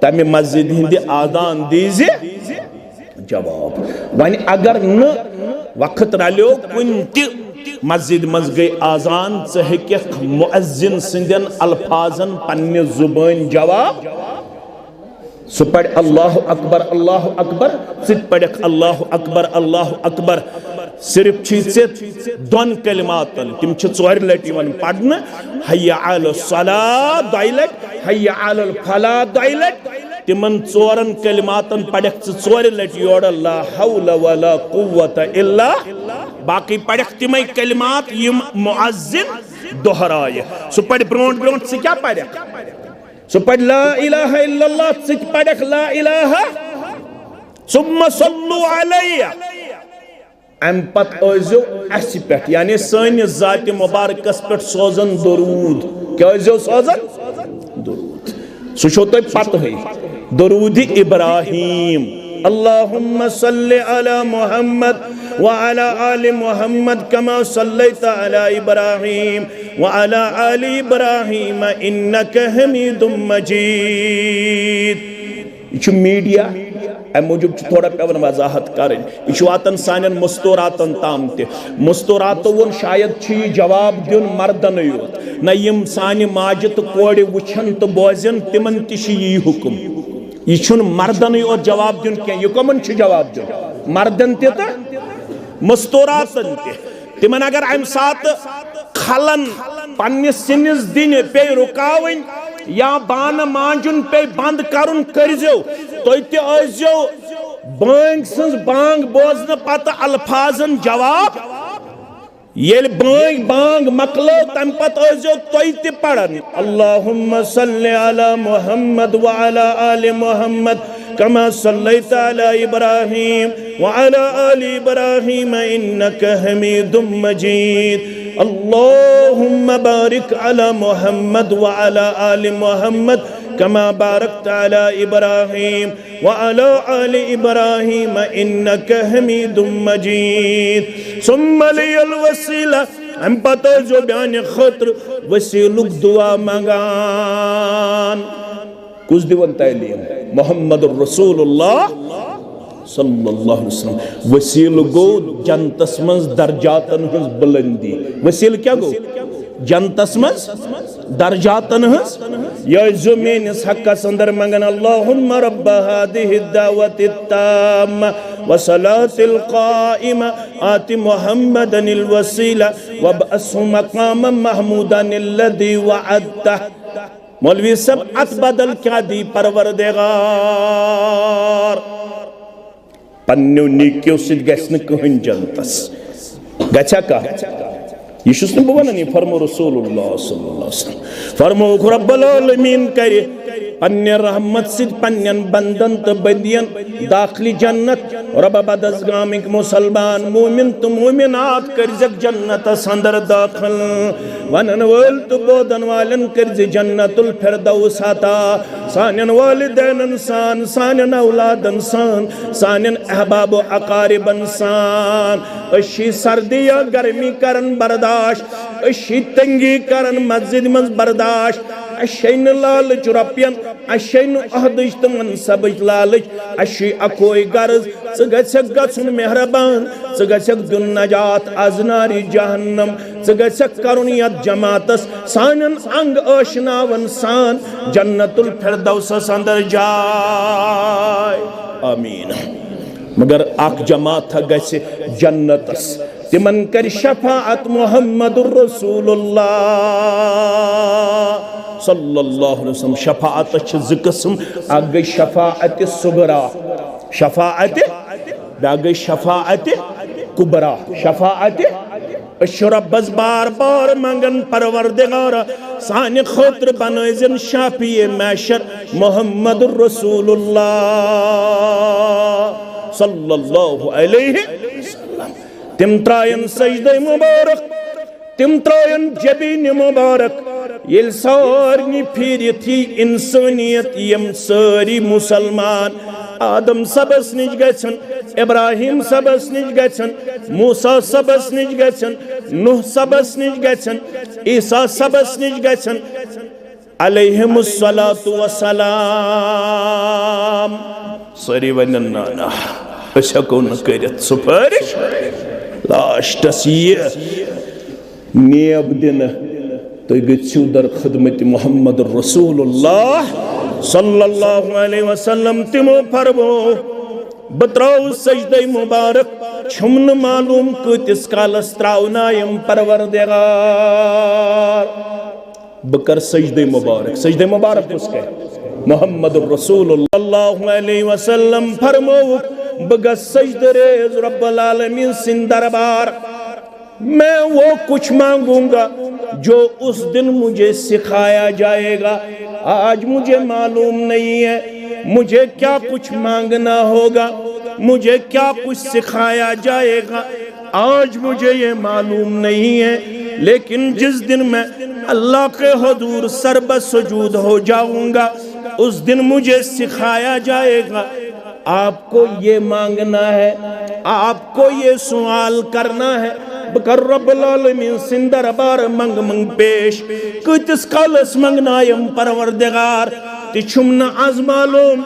तमे मस्जिद हिंद आदान दीजी जवाब वन अगर न वक्त रलो कुन मस्जिद मज गई आजान च मुअज्जिन सिंदन अल्फाजन पन्ने जुबान जवाब सु पढ़ अल्लाह अकबर सित पढ़ अल्लाह अकबर सिर्फ दोन कलिमातन तिम 4 लटि वन पढ़न हय्या अल सलाह 2 लट हय्या अल फलाह 2 लट तिमन 4 कलिमातन पढ़ 4 लटि योड़ ला हौला वला कुव्वत इल्ला बाकी पढ़ तिमै कलिमात यम मुअज्जिन दोहराय सु पढ़ ब्रोंट से क्या पढ़ सु पढ़ ला इलाहा इल्लल्लाह से पढ़ ला इलाहा सुम्मा सल्लु अलैया अम पत ओजो अस पे यानी सन जात मुबारकस पे सोजन दरूद क्या ओजो सोजन दरूद सो तो पत है दरूद इब्राहिम अल्लाहुम्मा सल्लि अला मुहम्मद व अला आलि मुहम्मद कमा सल्लैता अला इब्राहिम व अला आलि इब्राहिम इन्नका हमीदुम मजीद। यह मीडिया अम मूजूब थोड़ा पेवन वजाहत करें यह वातन सान मुस्तूरातन ताम मुस्तूरातो वो शायद जवाब दिन मर्दन योत न यम सान माज तो कोड़ वुचन तो बोजन तिमन ती हुकुम यह मर्दन योत जवाब दिन क्या यह कमन जवाब दिन मर्दन तो मुस्तूरातन तिमन अगर अम सात खलन पन्निस सिनिस दिन पे रुकावन या बान मांजुन पे बंद करुन करजो तो बांग सज बांग बोजन पत अल्फाजन जवाब येल बांग बांग मकलो तम पत तो पढ़न अल्लाहुम्मा सल्लि अला मुहम्मद व अला आलि मुहम्मद कमा सल्लैता अला इब्राहिम व अला आलि इब्राहिम इन्नका हमीदुम मजीद। अल्लाहुम्मा बारिक अला मुहम्मद व अला आलि मुहम्मद कमा बारकता अला इब्राहिम व अला आलि इब्राहिम इन्नका हमीदुम मजीद। सुम्मा लियल वसीला हम पता जो बयान खतर वसीलुक दुआ मंगान कुछ दिवन तालीम मोहम्मद रसूलुल्लाह सल्लल्लाहु अलैहि वसल्लम वसील गो जन्नतस मंज दर्जातन हंस बुलंदी वसील क्या गो जन्नतस मंज दर्जातन हंस या ज़मीन हक़्क़स अंदर मंगन अल्लाहुम्मा रब्ब हादिहि दावति ताम्मा व सलातिल क़ाइमा आति मुहम्मदनिल वसीला व बअसहु मक़ामम महमूदन अल्लज़ी वअदता। मौलवी सब अत बदल क्या दी परवरदिगार पन्नु निक्यो सिद गस्न कहन जन्नतस गचा का यीशुस ने बवन फरमो रसूलुल्लाह सल्लल्लाहु अलैहि वसल्लम फरमो रब्बुल आलमीन करे पन्ने रहमत सिद पन्नन बंदन तो बंदियन दाखिली जन्नत रब बदसगामिक मुसलमान मोमिन तो मोमिनात करजक जन्नत अंदर दाखिल वनन वल तो बोदन वालन करज जन्नतुल फिरदौस अता सानन वालिदैन सान सानन औलादन सान सानन अहबाब व अकारिब सान अशी सर्दी या गर्मी करन बर्दाश्त अशी तंगी करन मस्जिद मज बर्दाश्त अशैन लालच रपियन अशैन अहदज तो मनसबज लालच अशी अकोई गर्ज गछक गछुन मेहरबान गछक दुन नजात अजनारी जहन्नम गछक करुन यत जमातस सानन अंग आशनावन सान जन्नतुल फिरदौस अंदर जाय आमीन। मगर अख जमात गछ जन्नतस तिमन कर शफाअत मुहम्मदुर रसूलुल्लाह सल्लल्लाहु अलैहि वसल्लम। शफाअत छ ज किस्म अ गई शफाअत सुगरा शफाअत बा गई शफाअत कुबरा शफाअत रब्बस बार बार मंगन परवरदिगार साने खुत्र बनैजन शाफिए महशर मुहम्मदुर रसूलुल्लाह सल्लल्लाहु अलैहि वसल्लम। तिम त्रायन सजदे मुबारक तिम त्रायन जबीन मुबारक ये सारनी फिर थी इंसानियत यम सारी मुसलमान आदम सबस निज गछन इब्राहिम सबस निज गछन मूसा सबस निज गछन नूह सबस निज गछन ईसा सबस निज गछन अलैहिमुस्सलातु वस्सलाम सारी वनन ना अशको न करत सुपारिश लास्टस ये नेब दिन तो गो दर खिदमत मुहम्मद रसूलुल्लाह सल्लल्लाहु अलैहि वसल्लम तिमो फरमो बत्राउ सजदे मुबारक छुमन मालूम कतिस कालस त्राउनायम परवरदिगार बकर सजदे मुबारक उसके मुहम्मद रसूलुल्लाह सल्लल्लाहु अलैहि वसल्लम फरमो बग सजदे रेज रब्बुल आलमीन सिन दरबार मैं वो कुछ मांगूंगा जो उस दिन मुझे सिखाया जाएगा। आज मुझे मालूम नहीं है मुझे क्या कुछ मांगना होगा मुझे क्या कुछ सिखाया जाएगा आज मुझे ये मालूम नहीं है लेकिन जिस दिन मैं अल्लाह के हुजूर सर्वसुजूद हो जाऊंगा उस दिन मुझे सिखाया जाएगा आपको ये मांगना है आपको ये सवाल करना है बकर रब्बुल आलमीन सिन दरबार मंग मंग पेश कतिस कालस मंगनायम परवरदिगार तिछुम न आज मालूम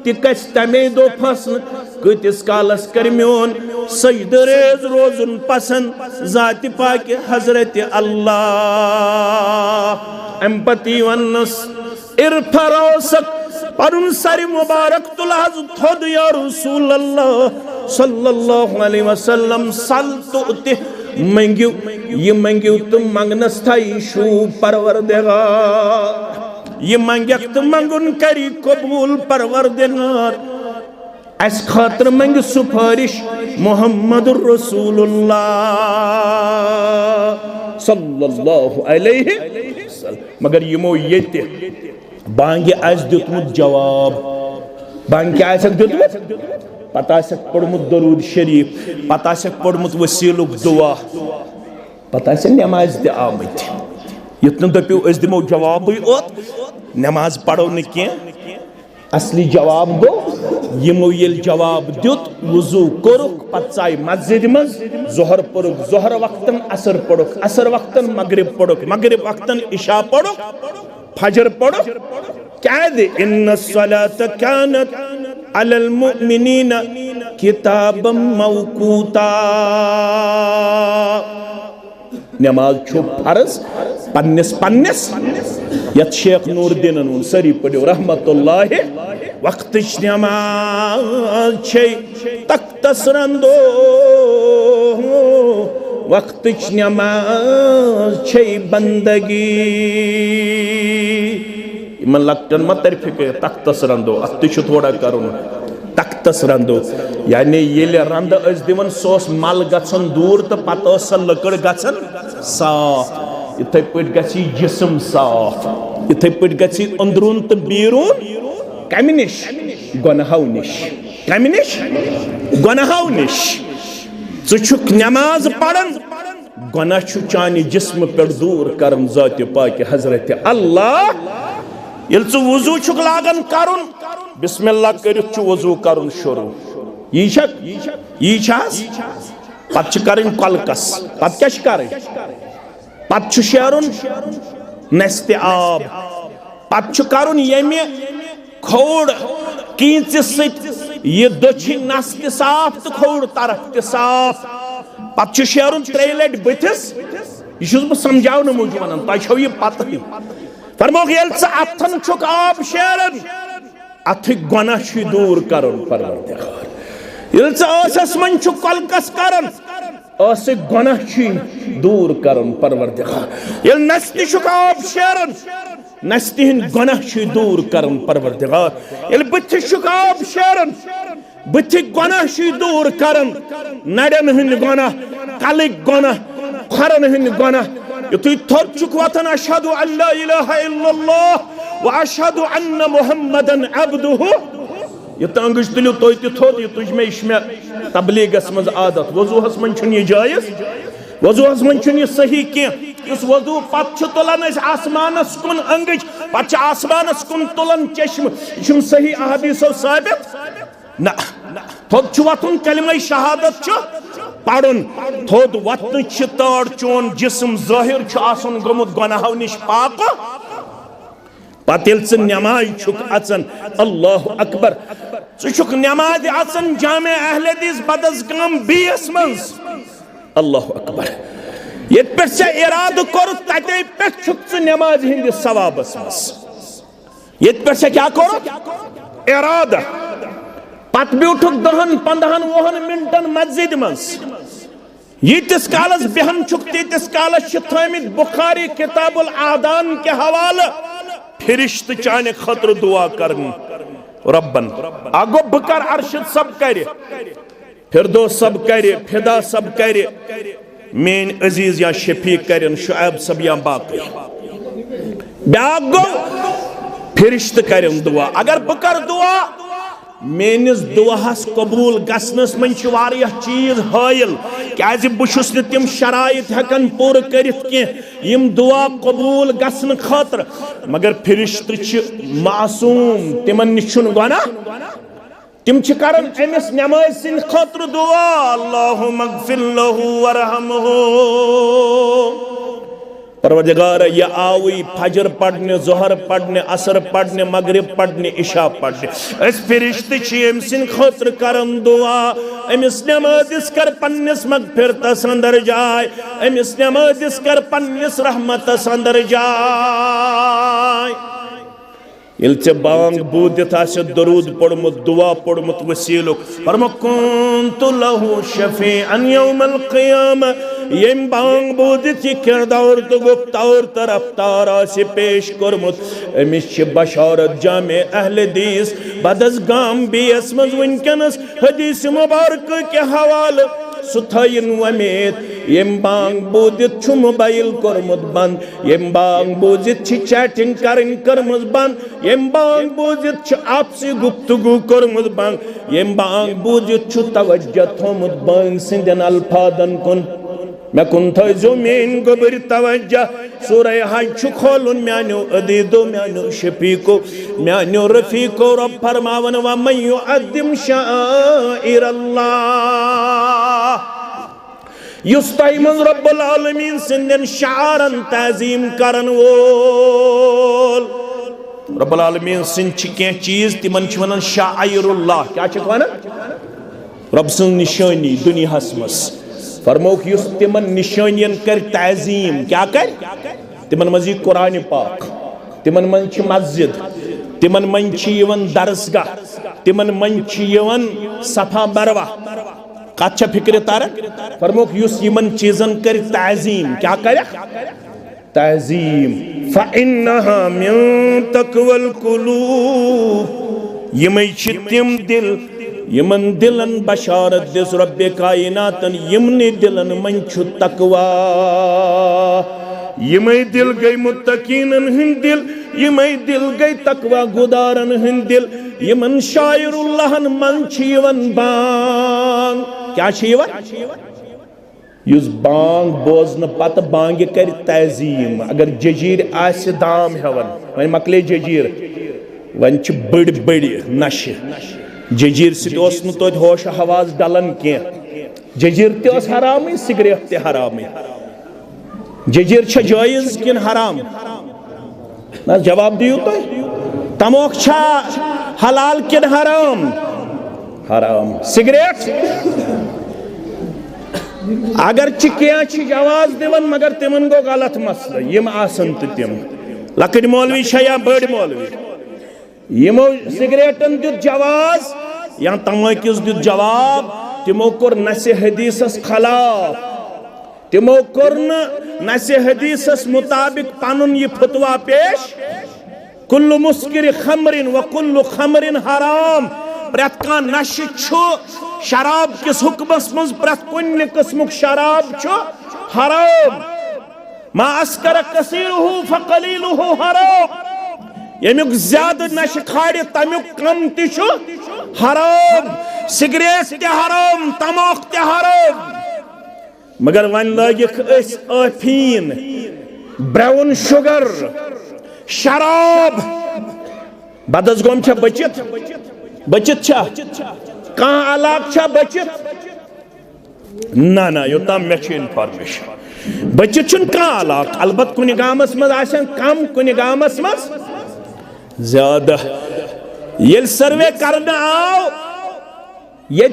ति कस तमे दो फसल कतिस कालस कर म्योन सजदे रेज रोजुन पसंद जाति पाक हजरत अल्लाह एम्पति वन्नस इरफरासक परुन सर मुबारक तुलहज थोद या रसूल अल्लाह सल्लल्लाहु अलैहि वसल्लम सल तुति मंगियो ये मंगियो तुम मंगनस था यीशु परवरदिगार ये मंगक तुम मंगुन करी कबूल परवरदिगार अस खातर मंग सुपारिश मुहम्मदुर रसूलुल्लाह सल्लल्लाहु अलैहि वसल्लम। मगर यमो येते बांगे आज दितमुत जवाब बांगे आज दितमुत पता पढ़मुत दरूद शरीफ पता पढ़मुत वसीलुक दुआ पता नमाज ते आमत युत दपो दिमो जवाब नमाज पढ़ो न असली जवाब गो यमो ये जवाब दुत वुजू कोरुक पत्साय मस्जिद मज जोहर पढ़ुक जोहर वक्तन असर पढ़ुक असर वक्तन मगरिब पढ़ुक मगरिब वक्तन इशा पढ़ुक फजर पढ़ुक क्या दे इन्ना सलात कानत अलल मुमिनीना किताबम मौकूता नमाज छु फर्ज पन्नस पन्नस यत शेख नूरदीन नून सरी पढ़ो रहमतुल्लाहि वक्तच नमाज छे तख्तस रंदो वक्तच नमाज छे बंदगी मन लक्टन मत तरफिके तख्तस रंदो अति छु थोड़ा करुन तख्तस रंदो यानी ये रंद अस दिवन सोस मल गछन दूर तो पत लकड़ गछन साफ इथे पे गछि जिस्म साफ इथे पट गछि अंदरून तो बीरून कमि निश गुनाहों निश कमि निश गुनाहों निश छु नमाज पढ़न गुनाह छु चानि जिस्म पे दूर करन ज़ात पाक हजरत अल्लाह ये वजू छु लागन करुन बिस्मिल्लाह करित छु वजू करन शुरू यी पत करन कलकस पत क्या करन पत शेरुन नस्त आब पत करन यमे खोड़ कीच ये दक्षिण नस त साफ तो खोड़ तरफ त साफ पत शेरुन 3 लट बथिस यह बह समझाने मूजूब वन तुम यह पत फरमोक ये अथन छुक आब शेरन अथ गुनाह दूर कर परवरदिगार ये मन कलकस कर गुनाह दूर कर परवरदिगार ये नस्त आब शेरन नस्त हिंद गुनाह दूर कर परवरदिगार ये बथिस आब शेरन बथि गुनाह दूर कर नड़न हिंद गुनाह कलिक गुनाह खरन हिंद गुनाह युतु थोर चुक वतन अशहदु अल्ला इलाहा इल्लल्लाह व अशहदु अन्न मुहम्मदन अब्दुहु युत अंगुश तुलु तोय ति थोद यु तुज में इश्मे तबलीगस मज आदत वजूहस मन छुन ये जायज वजूहस मन छुन ये सही के इस वजू पत छ तुलन आसमानस कुन अंगज पत आसमानस कुन तुलन चश्म छुन सही अहदीसो साबित ना थोद छु वतन कलिमा शहादत छु पढ़न थोद वतन छि तड़ चोन जिस्म जाहिर छु आसन गमुत गुनाहों निश पाक पत येल स नमाज छुक अचन अल्लाहु अकबर छुक नमाज अचन जामे अहले हदीस बदसगाम बीएस मंस अल्लाहु अकबर ये पे से इराद कर तते पे छुक नमाज हिंद सवाबस मस ये पे से क्या करो इरादा पत ब्यूठुक 10-15 वहन मिनटन मस्जिद मस यीतिस कालस बेहन छुक तीतिस कालस थमित बुखारी किताबुल आदान के हवाले फिरिश्त चाने खतर दुआ करन रब्बन आगो बकर अरशद सब करे फिरदो सब करे फिदा सब करे मेन अजीज या शफीक करन शुएब सब या बाकी ब्यागो फिरिश्त करन दुआ अगर बकर दुआ मेनिस दुआहस कबूल गसनस मन चीज हायल क्या बुशुस तिम शराइत हेकन पूर करित यम दुआ कबूल गसन खातर मगर फिरिश्त मासूम तिमन निश गुनाह तिम करन अमिस नमाज सिंद खातर दुआ अल्लाहुम्मा अगफिर लहू वरहमहू परवरदिगार ये आवी फजर पढ़ने ज़ोहर पढ़ने असर पढ़ने मगरिब पढ़ने इशा पढ़ने इस फिरिश्ते अम सिंद खातर करन दुआ अमिस नमाज़िस कर पन्निस मगफिरतस अंदर जाए अमिस नमाज़िस कर पन्निस रहमतस अंदर जाए ये बांग बूदित दरूद पढ़मुत दुआ पढ़मुत वसीलुक फरमा कुन्तु लहू शफीअन यौमल क़ियामा यम बांग बूदित किरदार तो गुफ्तार तरफ्तार से पेश करमुत अमिश बशारत जामे अहले हदीस बदसगाम बीएस मज वनकनस हदीस मुबारक के हवाले सुथाइन वमेत यम बांग बूदित छु मोबाइल करमुत बंद यम बांग बूदित छि चैटिंग करन करमुत बंद यम बांग बूदित छु आपसी गुफ्तगू करमुत बंद यम बांग बूदित छु तवज्जो थोमुत बांग सिंदन अल्फादन कुन मैं कुन थो मेन गोबर तवज्जो सूरह हज छु खोलुन म्यानो अदीदो म्यानो शफीको म्यानो रफीको रब फरमावन व मन युअद्दिम शाइर अल्लाह युस्तैमन रब्बुल आलमीन सिंदन शारन ताजीम करन वोल रब्बुल आलमीन सिंद के चीज तिमन वनान शाइरुल्लाह क्या वनान रब सिंद निशानी दुनियास मस फरमोक युस तिमन निशानियन कर ताजीम क्या कर तिमन मजी कुरान पाक तिमन मन मस्जिद तिमन मन दरसगाह तिमन मन सफा मरवा कत फिक्र तार फरमोक युस यमन चीजन कर ताजीम क्या कर ताजीम फइन्नहा मिन तक़वल कुलूब यमै तिम दिल यमन दिलन बशारत दिस रब्बे कायनातन यमने दिलन मन छु तकवा यमई दिल गई मुत्तकीनन हिंद दिल, यमई दिल गई तकवा गुदारन हिंद दिल, यमन शायरुल्लाहन मन छीवन बांग क्या छीवन युस बांग बोजन पत बांग कर तजीम अगर जजीर आस दाम हेवन वन मकले जजीर वन बड़ बड़ नश जजीर सत तो होश हवाज डलन क्या जजीर तस हराम सिगरेट ते हराम जजीर जायज किन हराम ना जवाब दियो तो तमोक हलाल किन हराम हराम सिगरेट अगर क्या आवाज दिवन मगर तिमन गो गलत मसल यम आसन तिम लकड़ मौलवी या बड़ मौलवी यमो सिगरेटन दुत जवाज या तमाकिस दुत जवाब तिमो कोर नसे हदीसस खिलाफ तिमो कोर नसे हदीसस मुताबिक पनुन ये फतवा पेश कुल्लु मुस्किर खमरिन व कुल्लु खमरिन हराम प्रत का नश शराब किस हुक्मस मज प्रत कुन किस्मुक शराब हराम मा अस्कर कसीरुहु फकलीलुहु हराम यमुक ज्यादा नश खाड़ तमुक कम तु हराम सिगरेट ते हराम तमाक ते हराम मगर वन लगिक अफीन ब्राउन शुगर शराब बदस गोम बचित बचित कह अलाक बचित ना ना योताम मे इन्फॉर्मेशन बचित कह अलाक अलबत कुन गामस मज कम कुन गामस मज ज्यादा ये सर्वे करना आओ ये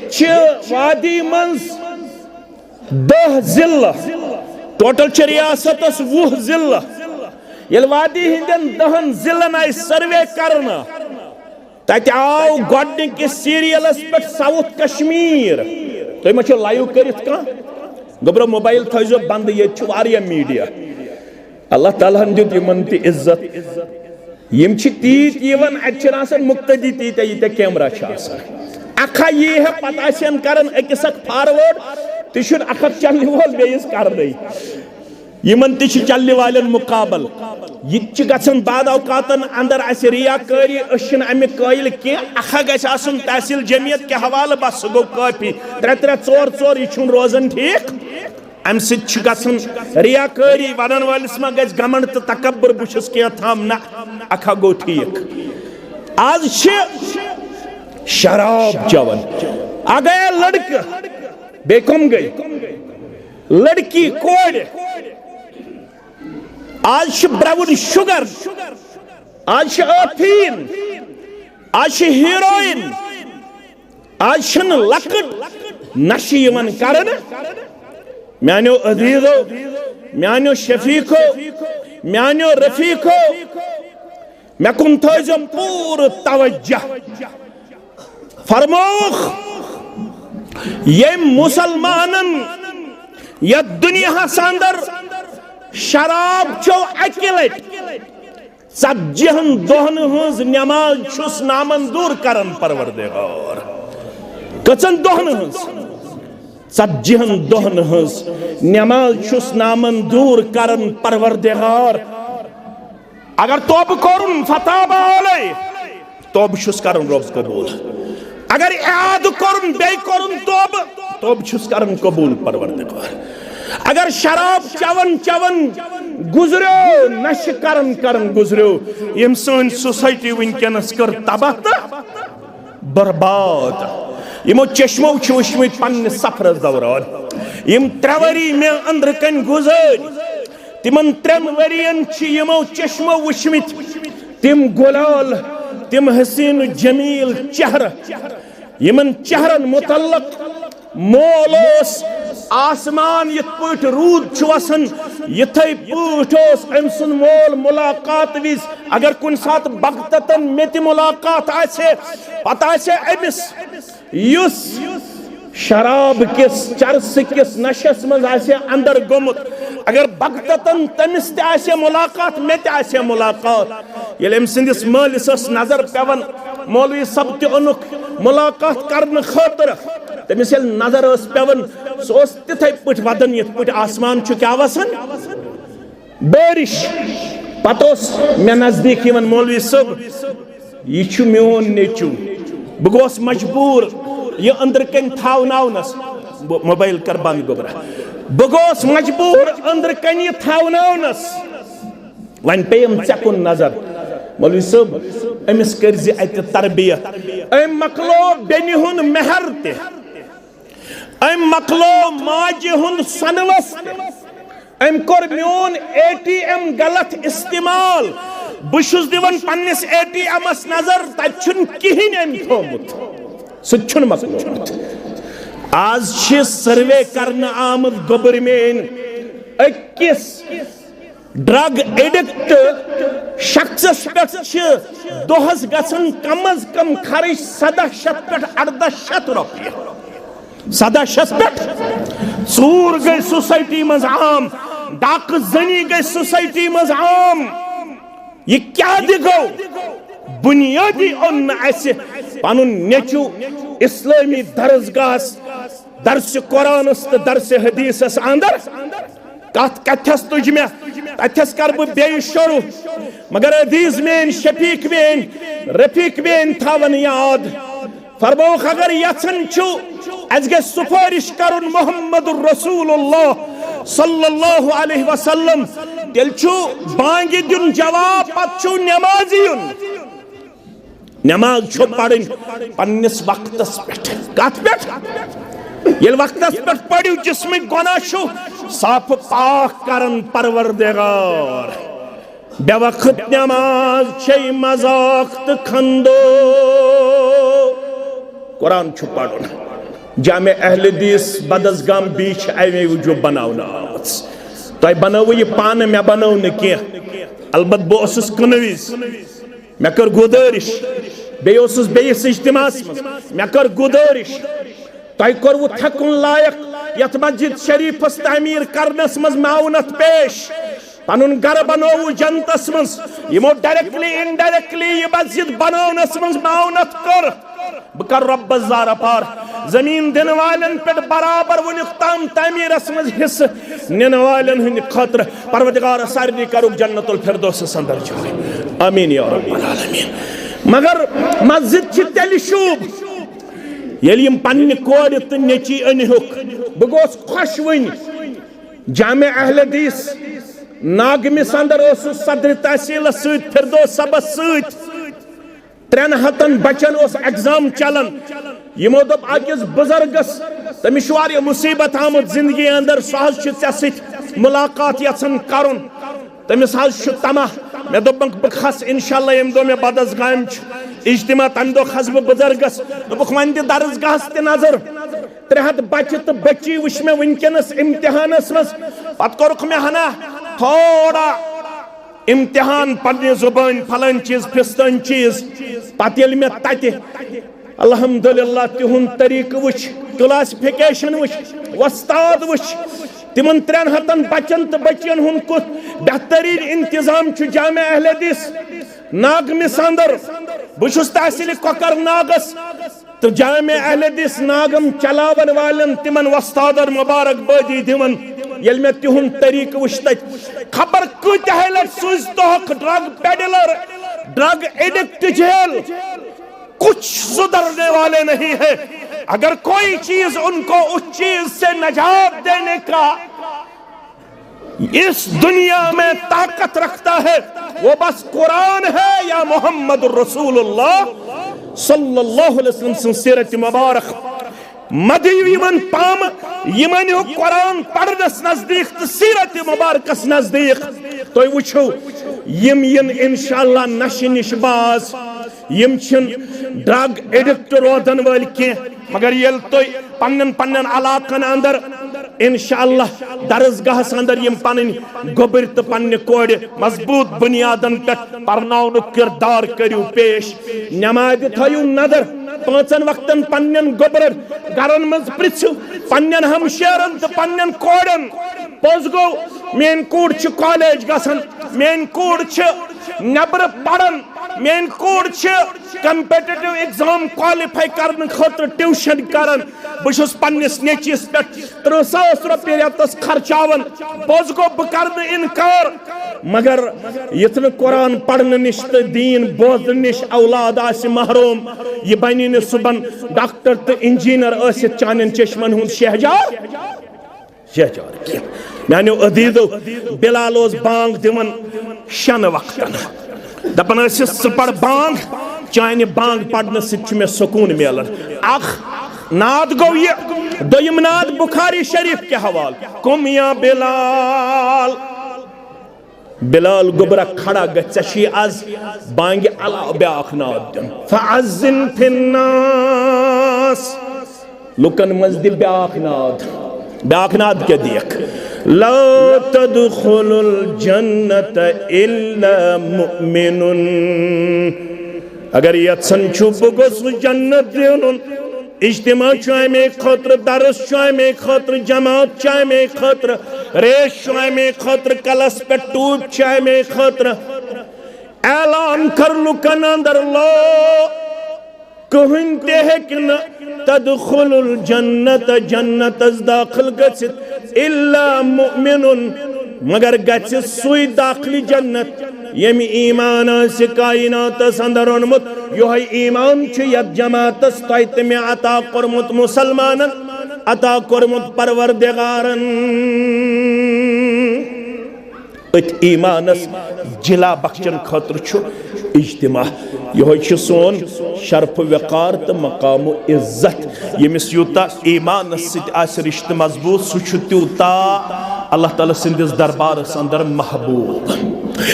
वादी मंज 10 जिला टोटल रियासत 20 जिला ये वादी हिंदन 10 जिलन आई सर्वे करना तत आओ गोडनिक सीरियलस पे साउथ कश्मीर तुम मो लाइव करित गोब्रो मोबाइल थो बंद ये मीडिया अल्लाह ताला दित यमन ति इज्जत यम तीत यवन अत मुक्तदी तीत ये कैमरा अखा ये है पता करन अकिस फॉरवर्ड तुम अख चलने वोल बेस कर यमन चलने वाले मुकाबल यह गन बाद अवकातन अंदर रियाकारी अमिक कायल कह अखा गन तहसील जमियत के हवाले बस सह गो काफी 3-3 4-4 यह रोजन ठीक अम सन रियाकारी वन वालिस मा गज घमंड तो तकबर बुछस क्या थाम ना अखा गो ठीक आज शराब चवन आ गया लड़का बेकम गई लड़की कोड़ आज ब्राउन शुगर आज अफीन आज हीरोइन आज लकट नशे कर म्यानो अजीजो म्यानो शफीको म्यानो रफीको मे कुन थो पूर तवज्जो फरमोख ये मुसलमानन या दुनिया अंदर शराब चो अकिलट 40 दोहन हज नमाज छुस नामंजूर करन परवरदिगार कचन दोहन हज 40 दोहन हज नमाज छुस नामंजूर करन परवरदिगार अगर तोब करुन फताबा अलय तोब छुस करन रब कबूल अगर याद करुन बे करुन तोब छुस करन कबूल परवरदिगार अगर शराब चवन चवन गुजरो नश करन गुजरो यम सन सोसाइटी वनकनस कर तबाह बर्बाद यमो चश्मो वुचमत पन्ने सफरस दौरान यम 3 वरी मे अंदर कन गुजर तिमन 3 वरियन यमो चश्मो वुचमत तिम गुलाल तिम हसीन जमील चेहरा यमन चेहरन मुतल्लक मोलोस आसमान यथ पट रूद वसन यथे पट अम सुन मोल मुलाकात विज अगर कुन सात बगतन मे मुलाकात आसे पता अमिस युस शराब किस चरस किस नशस मज अंदर गोमुत अगर बगतन तमिस ते मुलाकात मे ते मुलाकात ये अम सिंदिस मालिस नजर पेवन मौलवी सब तुनुक मुलाकात करने खतर तमिस नजर पेवन सह तिथे पे वदन ये पे आसमान क्या वसन बारिश पतोस मे नजदीक यवन मौलवी साहब यह मोन नेचू बह गोस मजबूर यह अंदर कन थावनावनस मोबाइल कर बंद गोबरा बह गोस मजबूर अंदर कन यह थावनावनस वन पेम चकुन नजर मौलवी साहब अमिस कर्ज अत तरबियत अम मकलो बेनि हुंद मेहर ते अम मकलो माज हुंद सनवस अम कोर मोन ATM गलत इस्तेमाल बुशुस दिवन पन्निस ATM अस नजर तछुन किहिन अम थोमुत सुछुन मकलोमुत आज छ सर्वे करन आमद गोबरमेन अकिस ड्रग एडिक्ट शख्स पे दोहस गसन कम अज कम खर्च 1700 पे 1800 रुपये 1700 पे चूर गई सोसाइटी मज आम डाक जनी गई सोसाइटी मज आम ये क्या दिगो बुनियादी ओन ऐसे पनुन नेचू इस्लामी दरसगाह दर्स कुरान तो दर्स हदीस अंदर कत कथस तुझ में तथस कर बे शुरू मगर अदीज मेन शफीक मेन रफीक मेन थावन याद फरमोख अगर यछन छु अज गे सुपारिश करुन मुहम्मदुर रसूलुल्लाह सल्लल्लाहु अलैहि वसल्लम तेल छु बांगी दिन जवाब पत छु नमाजियुन नमाज छु पढ़न पन्निस वक्तस पेठ कत पेठ ये वक्तस पेठ पढ़ियो जिसमें गुनाह छु साफ पाक करन परवरदिगार बेवक्त नमाज छे मजाक त खंदो कुरान छु पढ़न जामे अहले हदीस बदसगाम बीच अवे जो बनावना तय बनाव ये पान मे बनाव न के अलबत बस कनवीज मे कर गुजारिश बेस इज्तिमास मे कर गुजारिश तय करवु थकुन लायक यथ मस्जिद शरीफस तामीर करनस मज माउनत पेश पनुन घर बनोवु जनतस मज यमो डायरेक्टली इनडायरेक्टली ये मस्जिद बनोनस मज माउनत कर बकर रब ज़ारा पार जमीन दिन वालन पे बराबर वनुक ताम तामीरस मज हिस निन वालन हन खतर परवरदिगार सारनी करुक जन्नतुल फिरदौस अंदर जाए आमीन या रब्बल आलमीन मगर मस्जिद छ तेल शूब येल यम पन्ने कोर त नेची अनहुक बगोस खुश वन जामे अहले हदीस नागमिस अंदर सदर तहसील सत फिरदौस सबस सत 300 बचन एग्जाम चलन यमो दप अकिस बुजुर्गस तमिस मुसीबत आमद जिंदगी अंदर सह सत मुलाकात यन कर तमिस तमा मे दोप बह खस इंशाल्लाह यम दो मे बदसगाम इज्तिमा तम दो खस बह बुजुर्गस दोप वन दरसगाह त नजर 300 बच्चे तो बच्ची वुच मे वनकस इम्तिहानस मज पत कोरुक मे हना थोड़ा इम्तिहान पढ़ने जुबान फलान चीज फिस्तन चीज पत ये मे तत अल्हम्दुलिल्लाह तिहुन तरीक वुच क्लासिफिकेशन वुच वस्ताद वुच तिमन 300 बच्चन तो बच्चियन हुन कुछ बेहतरीन इंतजाम छु जामे अहले हदीस नागमिस अंदर बुशुस तहसील कोकर नागस तो जामे अहले हदीस नागम चलावन वालन तिमन वस्तादर मुबारकबादी दिवन ये मे तिहुन तरीक वुच तत खबर कह सूज तोहक drug peddler drug addict jail कुछ सुधरने वाले नहीं है अगर कोई चीज उनको उस चीज से निजात देने का इस दुनिया में ताकत रखता है वो बस कुरान है या मोहम्मद रसूलुल्लाह सल्लल्लाहु अलैहि वसल्लम सीरत मुबारक मदीवन पाम यमन कुरान पढ़नस नजदीक तो सीरत मुबारकस नजदीक तो वुछो यम इंशाअल्लाह नशे निश बाज यम ड्रग एडिक्ट रोदन वाल के मगर ये तो पन्न पन्न इलाकन अंदर इंशाअल्लाह दरसगाह अंदर यम पन गोबर तो पन्न कोड़ मजबूत बुनियादन पे परनाउन किरदार करू पेश नमाज थयु नदर 5 वक्तन पन्न गोबर गरन मज पृछु पन्न हमशेरन तो पन्न कोड़न पोज गो मेन कूड़ कॉलेज गसन मेन कूड़ नबर पढ़न main code competitive exam qualify करने खतर ट्यूशन करन बहुस पन्निस नेचिस पे 30,000 रुपये रेतस खर्चावन पोज गो बह कर इनकार मगर यथन कुरान पढ़ने निश तो दीन बोजन निश औलाद आस महरूम यह बनी न सुबन डॉक्टर तो इंजीनियर आसित चानन चश्मन हुंद शहजार की मानो अदीदो बिलाल बांग दिवन 6 वक्तन दपन पढ़ बांग चाने बांग पढ़ने से सुकून मिलन अख नाद गो ये दोयम नाद बुखारी शरीफ के हवाल कुम या बिलाल बिलाल गुबरा खड़ा गि आज बांग अलाव ब्याख नाद दिन फअज़्ज़िन फिन्नास लुकन मज दि ब्याख नाद के देख ला तदखुलुल जन्नत इल्ला मुमिनुन अगर यत्सन छुप गोस जन्नत देनुन इज्तिमा में खतर दरस में खतर जमात में खतर रेश में खतर कलस पे टूब में खतर ऐलान कर लुकन अंदर लो कहन ते है कि न तदखुलुल जन्नत जन्नत दाखिल गसित इल्ला मुमिनुन मगर गसित सुई दाखिल जन्नत यमि ईमान से कायनात अंदर ओनमुत यो ईमान यत जमात में अता कोरमुत मुसलमानन अता कोरमुत परवरदिगारन अत ईमानस जिला बख्शन खतर इज्तिमा यह सोन शरफ वकार तो मकाम इज्जत यमिस यूता ईमान रिश्त मजबूत सह तूता अल्लाह ताला सिंदिस दरबारस अंदर महबूब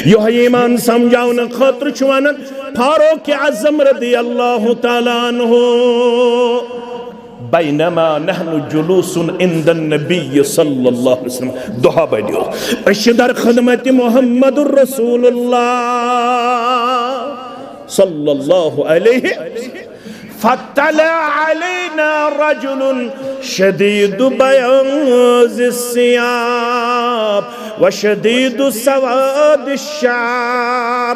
यह ईमान समझाने खतर वन फारूक आज़म रज़ियल्लाहु ताला अन्हु बैनमा नहनु जुलूसन इंदन नबी सल्लल्लाहु अलैहि वसल्लम दुहा बदियो अशदर खिदमत मुहम्मदुर रसूलुल्लाह सल्लल्लाहु अलैहि फतला अलैना रजुलुन शदीदु बयाज़िस सियाब व शदीदु सवादिश शार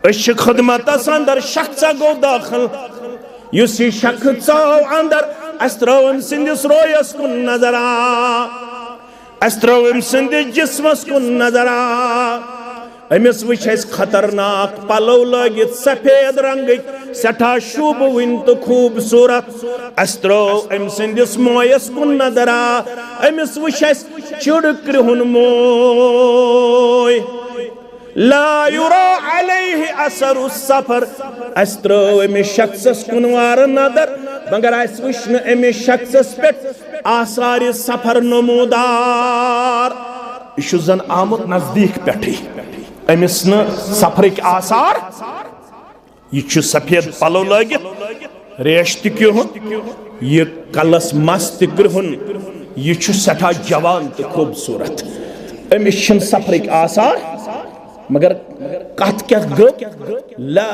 अश खिदमत अंदर शख्स गो दाखिल युस शख्स अंदर अस्त्रवन सिंदिस रोयस कुन नजर अस्त्रवन सिंदिस जिस्मस कुन नजर अमिस वच खतरनाक पलव लगित सफेद रंग सठा शुभ वन तो खूबसूरत अस्त्रो अम सिंदिस मोयस कुन नजर अमिस वच चिड़ कृहुन मोय ला युरा अलैहि असरु सफर अस्त्रो अमिस शख्सस कुन वार नजर मगर अस वुश्न अमिस शख्सस पे आसार सफर नमूदार यह जन आमुत नजदीक पे अमिस न सफर आसार यह सफेद पलो लगित रेश तुन यह कलस मस तुन यह सठा जवान तो खूबसूरत अमिस सफर आसार मगर कत क्या गो ला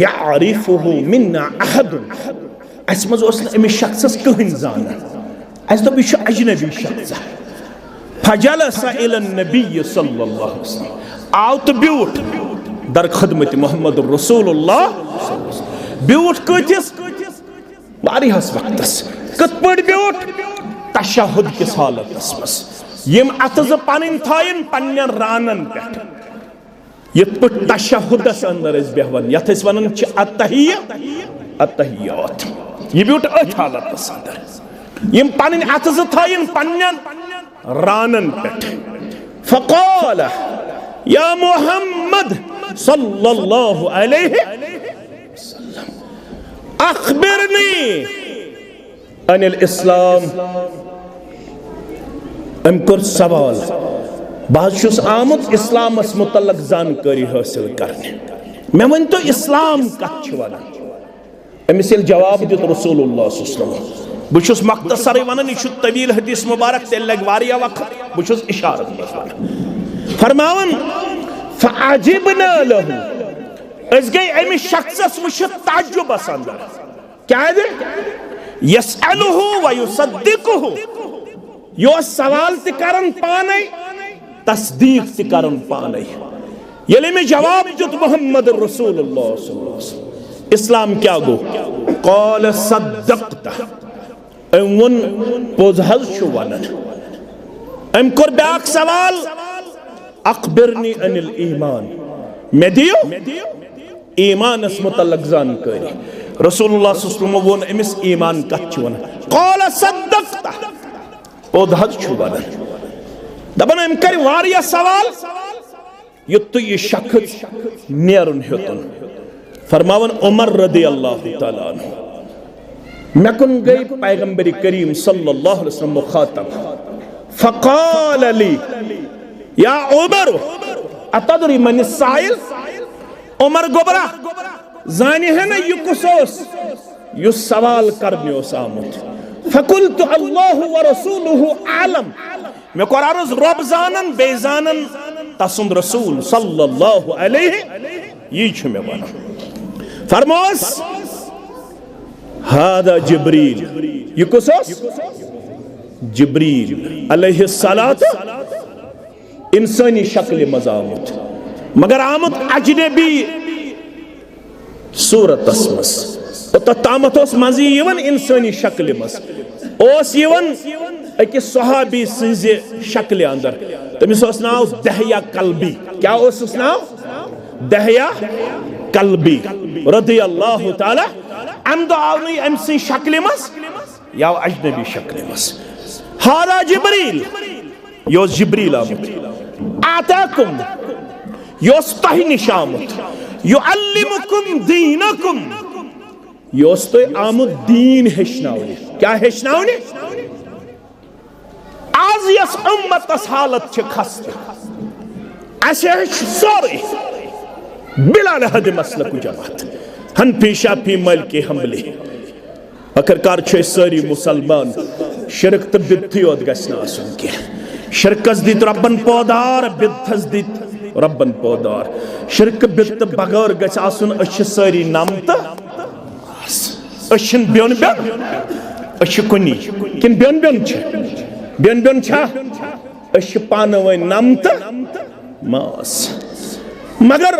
यारिफुहु मिन्ना अहदुन अस मज अमिस शख्सस कहन जान अस दोप यह अजनबी शख्स फजलसा इलन नबी सल्लल्लाहु अलैहि वसल्लम आव तो ब्यूट दर खिदमत मोहम्मद रसूलुल्लाह ब्यूट कतिस वारिहस वक्तस कत पड़ ब्यूट तशहुद किस हालतस मस यम अतज पन थायन पन्न रानन पे यत पट तशहुदस अंदर बेहवन यथ वनन अत्तहियात यह ब्यूट अथ हालतस अंदर यम पन अतज थायन पन्न रानन पे फक़ाल या मुहम्मद सल्लल्लाहु अलैहि वसल्लम अखबिरनी अनिल इस्लाम अमकुर सवाल बाजुस आमुत इस्लामस मुतल्लक जानकारी हासिल करने मैं वन तो इस्लाम कत वनान अमिस जवाब दित रसूलुल्लाह सल्लल्लाहु अलैहि वसल्लम बुछुस मख्तसर वनान यह तवील हदीस मुबारक तेल लग वारिया वक्त बुछुस इशारत मस वनान फरमावन फअजिबना लहु अस गई अमिस शख्सस वुश ताज्जुबस अंदर क्या है यसअलुहु व युसद्दिकुहु यो सवाल त करन पाने तस्दीक त करन पाने ये में जवाब जुत मोहम्मद रसूलुल्लाह सल्लल्लाहु अलैहि वसल्लम इस्लाम क्या गो क़ाल सद्दक़्ता वन पोज हज छु वनन अम कोर ब्याक सवाल अखबिरनी अनिल ईमान मे दियो ईमानस मुतल्लक जानकारी रसूलुल्लाह सल्लल्लाहु अलैहि वसल्लम वोन अमिस ईमान कत छु वनन क़ाल सद्दक़्ता पोज हज छु वनन दबन अम कर वारिया सवाल युत ये शख्स नेरुन हेतुन फरमावन उमर रदियल्लाहु तआला अन्हु मकुन गई पैगंबर करीम सल्लल्लाहु अलैहि वसल्लम मुखातब फक़ाल ली या उमर अतदरी मन साइल उमर गोबरा जाने है ना यु कुसोस यु सवाल करने ओस आमुत फकुल्तु अल्लाहु व रसूलुहु आलम मे कोर अर्ज रब जानन बे जानन तसुंद रसूल सल्लल्लाहु अलैहि ये छु मे वना फरमोस हादा जिब्रील ये कुसोस जिब्रील अलैहि सलात इंसानी शक्ल मजामुत मगर आमुत अजनबी सूरत मस तामत मजी यवन इंसानी शक्ल मस ओस यवन अकिस सहाबी सिंजे शक्ल अंदर तमिस ओस नाव दहया कल्बी क्या ओस नाव दहया कल्बी रदियल्लाहु ताला अम आव नहीं अम सिं शक्ल मस या अजनबी शक्ल मस हादा जिब्रील यो जिब्रील आमुत आताकुम योस तह निश आमुत युअल्लिमुकुम दीनकुम योस तो आमुत दीन हेचनावने क्या हेचनावने आज यस उम्मतस हालत छ खस्त असे सोरे बिला लहद मसलक जमात हनफी शाफी मलिकी हंबली आखिरकार छ सारी मुसलमान शिरक तो बिदती योत गसन आसन के शिरकस दित रब्बन पौदार बिदतस दित रब्बन पौदार शिरक बित बगैर गछ आसन अश सारी नमत अशन ब्योन ब्योन अश कुनी किन ब्योन ब्योन छ ब्योन ब्योन छा अश पान व नमत मास मगर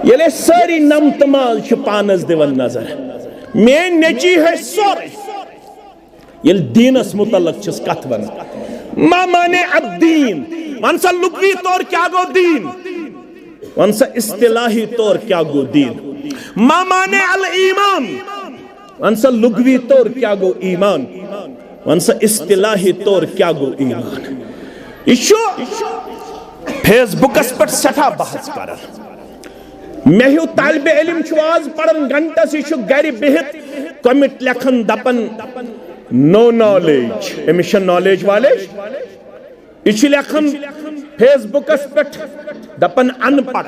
ये सारी नमत माल छ पानस दिवन नजर मे नेची है सोरे ये दीनस मुतल्लक छस कथ वन मा माने अब दीन वन सा लुगवी तौर क्या गो दीन वन सा इस्तिलाही तौर क्या गो दीन मा माने अल ईमान वन सा लुगवी तौर क्या गो ईमान वन सा इस्तिलाही तौर क्या गो ईमान इशो फेसबुकस पर सठा बहस करन मे हूँ तालिब इल्म आज पढ़न घंटस यह गर बिहित कमिट लेखन दपन नो नॉलेज अमिश नॉलेज वालेज यह लेखन फेसबुकस पे दपन अनपढ़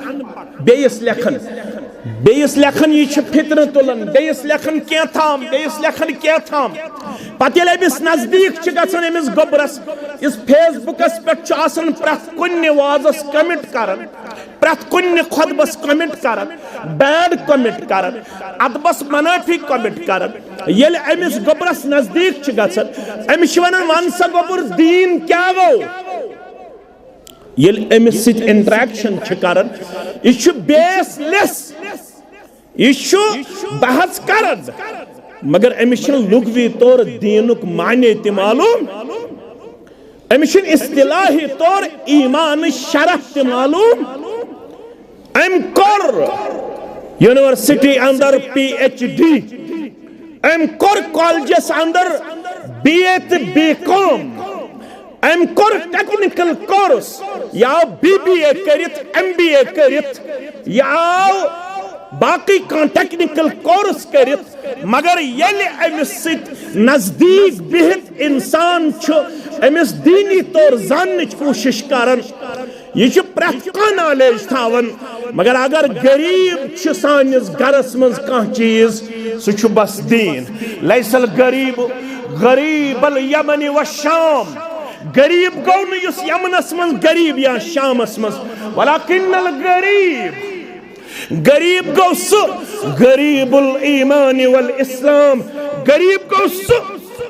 बेस लेखन यह फितर तुलन बेस लेखन क्या थाम बेस लेखन क्या थाम पत अमिस नजदीक गसन अमिस गोबरस इस फेसबुकस पे प्रथ कुन वाजस कमिट करन प्रथ कुन खुतबस कमिट करन बैड कमिट करन अदबस मनाफी कमिट करन ये अमिस गोबरस नजदीक गसन अमिस वन वन सा गोबर दीन क्या गो ये अमिस सित इंटरेक्शन करन यह बेसलेस यह बहस करन मगर अमिस लुगवी तौर दीनुक माने ते मालूम अमिस इस्तिलाही तौर ईमान शरफ ते मालूम अम कोर यूनिवर्सिटी अंदर PhD अम कोर कॉलेजस अंदर BA ते BCom अम कोर टेक्निकल कोर्स या BBA करित MBA करित या बाकी टेक्निकल कोर्स करित मगर ये अमिस नजदीक बिहित इंसान अमिस दीनी तौर जानने कोशिश करन यह प्रथ कह नॉलेज थावन मगर अगर गरीब सानिस गरस मज कह चीज सह बस दीन लैसल गरीब गरीबल यमन व शाम गरीब गो नुस यमनस मज गरीब या शामस मज वलाकिन्नल गरीब गरीब गो सु गरीबुल ईमान वल इस्लाम गरीब गो सु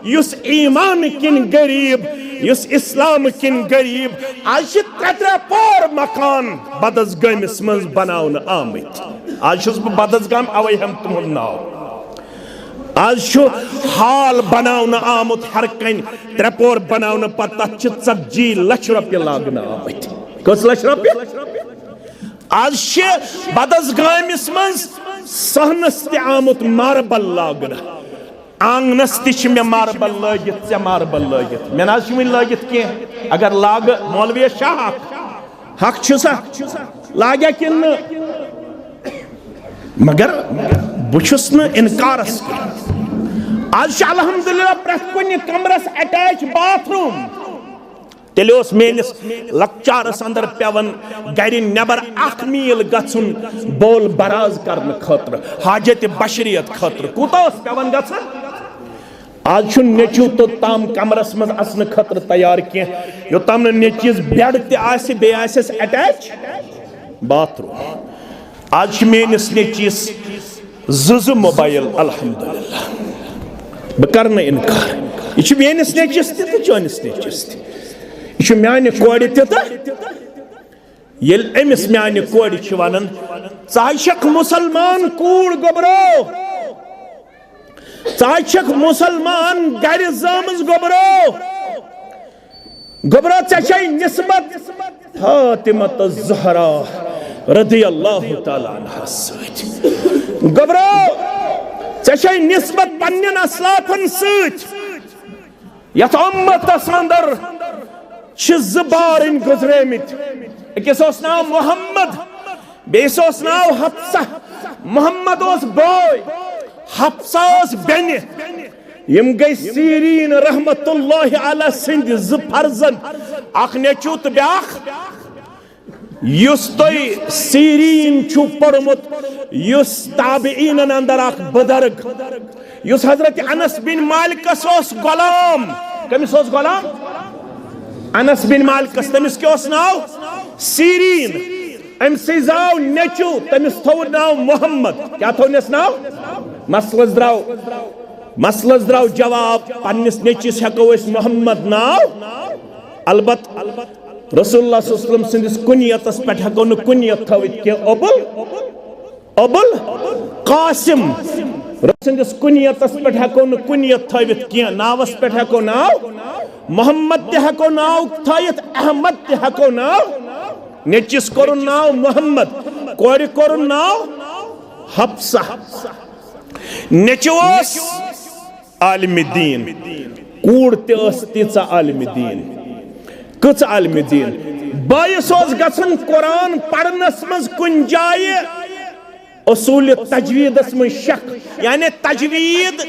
युस ईमान किन गरीब युस इस्लाम किन गरीब आज त्रे पोर मकान बदस गमिस मज बनावन आमत आज बदस गम अवे हम तुम नाव आज हाल बनावन आमुत हर कन त्रे पोर बनावन पता 40 लाख रुपये लागन आमत कस लाख रुपये आज बदस गमिस मज सहनस आमुत मार्बल लागन आंगनस मे मार्बल लगित मार्बल लगित मे ना लगित कह अगर लाग मौलवी शाह हक लागे कि मगर बुछुस न इनकारस आज अल्हम्दुलिल्लाह प्रत कुन कमरस अटैच बाथरूम तेल मेनिस लक्चारस अंदर पेवन गर नबर 1 मील गुन बोल बराज करने खतर हाजत बशरियत खतर कूता पेवन गन आज नेचू तो ताम कमरस मज असन खतर तैयार कह योताम नेचिस बेड ते अटैच बाथरूम आज मेनिस नेचिस ज़ मोबाइल अल्हम्दुलिल्लाह बह कर इनकार यह मेनिस नेचिस तो चनिस नेचिस यह माने कोड़ ये अमिस माने कोड़ वन षक मुसलमान कूड़ गोबरो षक मुसलमान गर जामज गोबरो गोबरो ऐ निस्बत फातिमा ज़हरा रज़ियल्लाहु तआला अन्हा सत गोबरो ऐ निस्बत पन्नन असलाफन सत यथ उम्मतस अंदर ज़ बारन गुजरेमित अकिस नाव मोहम्मद बेस नाव हफ्सा मोहम्मद बोय हफ्सा बेन यम गई सीरीन रहमतुल्लाहि अलैह सिंध ज़ फर्जन अख नेचू तो ब्याख युस तोय सीरीन छु पढ़मुत युस ताबईन अंदर अख बुजुर्ग युस हजरत अनस बिन मालिकस गुलाम कमिस गुलाम अनस बिन मालिकस तमिस क्या नाव सीरीन अमसे जाव नेचू तमिस थो नाव मोहम्मद क्या थोनस नाव मसलस द्राव जवाब पन्निस नेचिस हेको मोहम्मद नाव अलबत रसूलुल्लाह सल्लल्लाहु अलैहि वसल्लम सिंदिस कुनियतस पेठ हेको न कुनियत थवित के अबुल कासिम सिंदिस कुनियतस पेठ हेको न कुनियत थवित के नावस पेठ हेको नाव मोहम्मद ते हेको नाव थवित अहमद ते हेको नाव नेचिस कोरुन नाव मोहम्मद कोरि कोरुन नाव हफ्सा नेचोस आलिम दीन कूड़ तीचा आलिम दीन कच आलिम दीन बायस गसन कुरान पढ़नस मज कुन जाय उसूल तजवीदस मज शक यानी तजवीद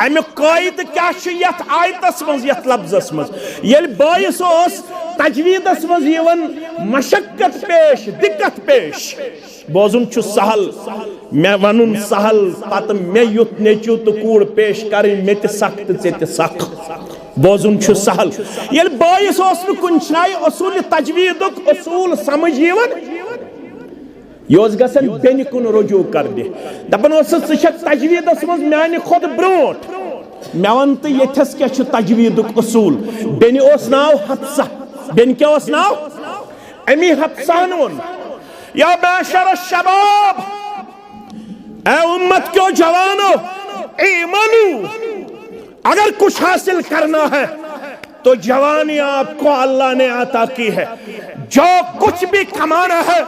अमुक कायद क्या यथ आयतस मज यथ लफ्जस मज ये बायस तजवीदस मज मशक्कत पेश दिक्कत पेश बोजुन छु सहल मे वनुन सहल पत मे युत नेचू तो कूड़ पेश कर मे सख्त ते सख बोजुन छु सहल ये बायस कुन छाय उसूल तजवीदुक उसूल समझ यह गसन बेन कुन रुजू कर दे दपन तजवीदस मज माने खुद ब्रोट मे वन तो यथस क्या तजवीदुक उसूल बेन नाव हफ्सा बेन क्या नाव अमी हफ्सान वोन या माशर शबाब ए उम्मत क्यों जवानो ईमानु अगर कुछ हासिल करना है तो जवानी आपको अल्लाह ने अता की है जो कुछ भी कमाना है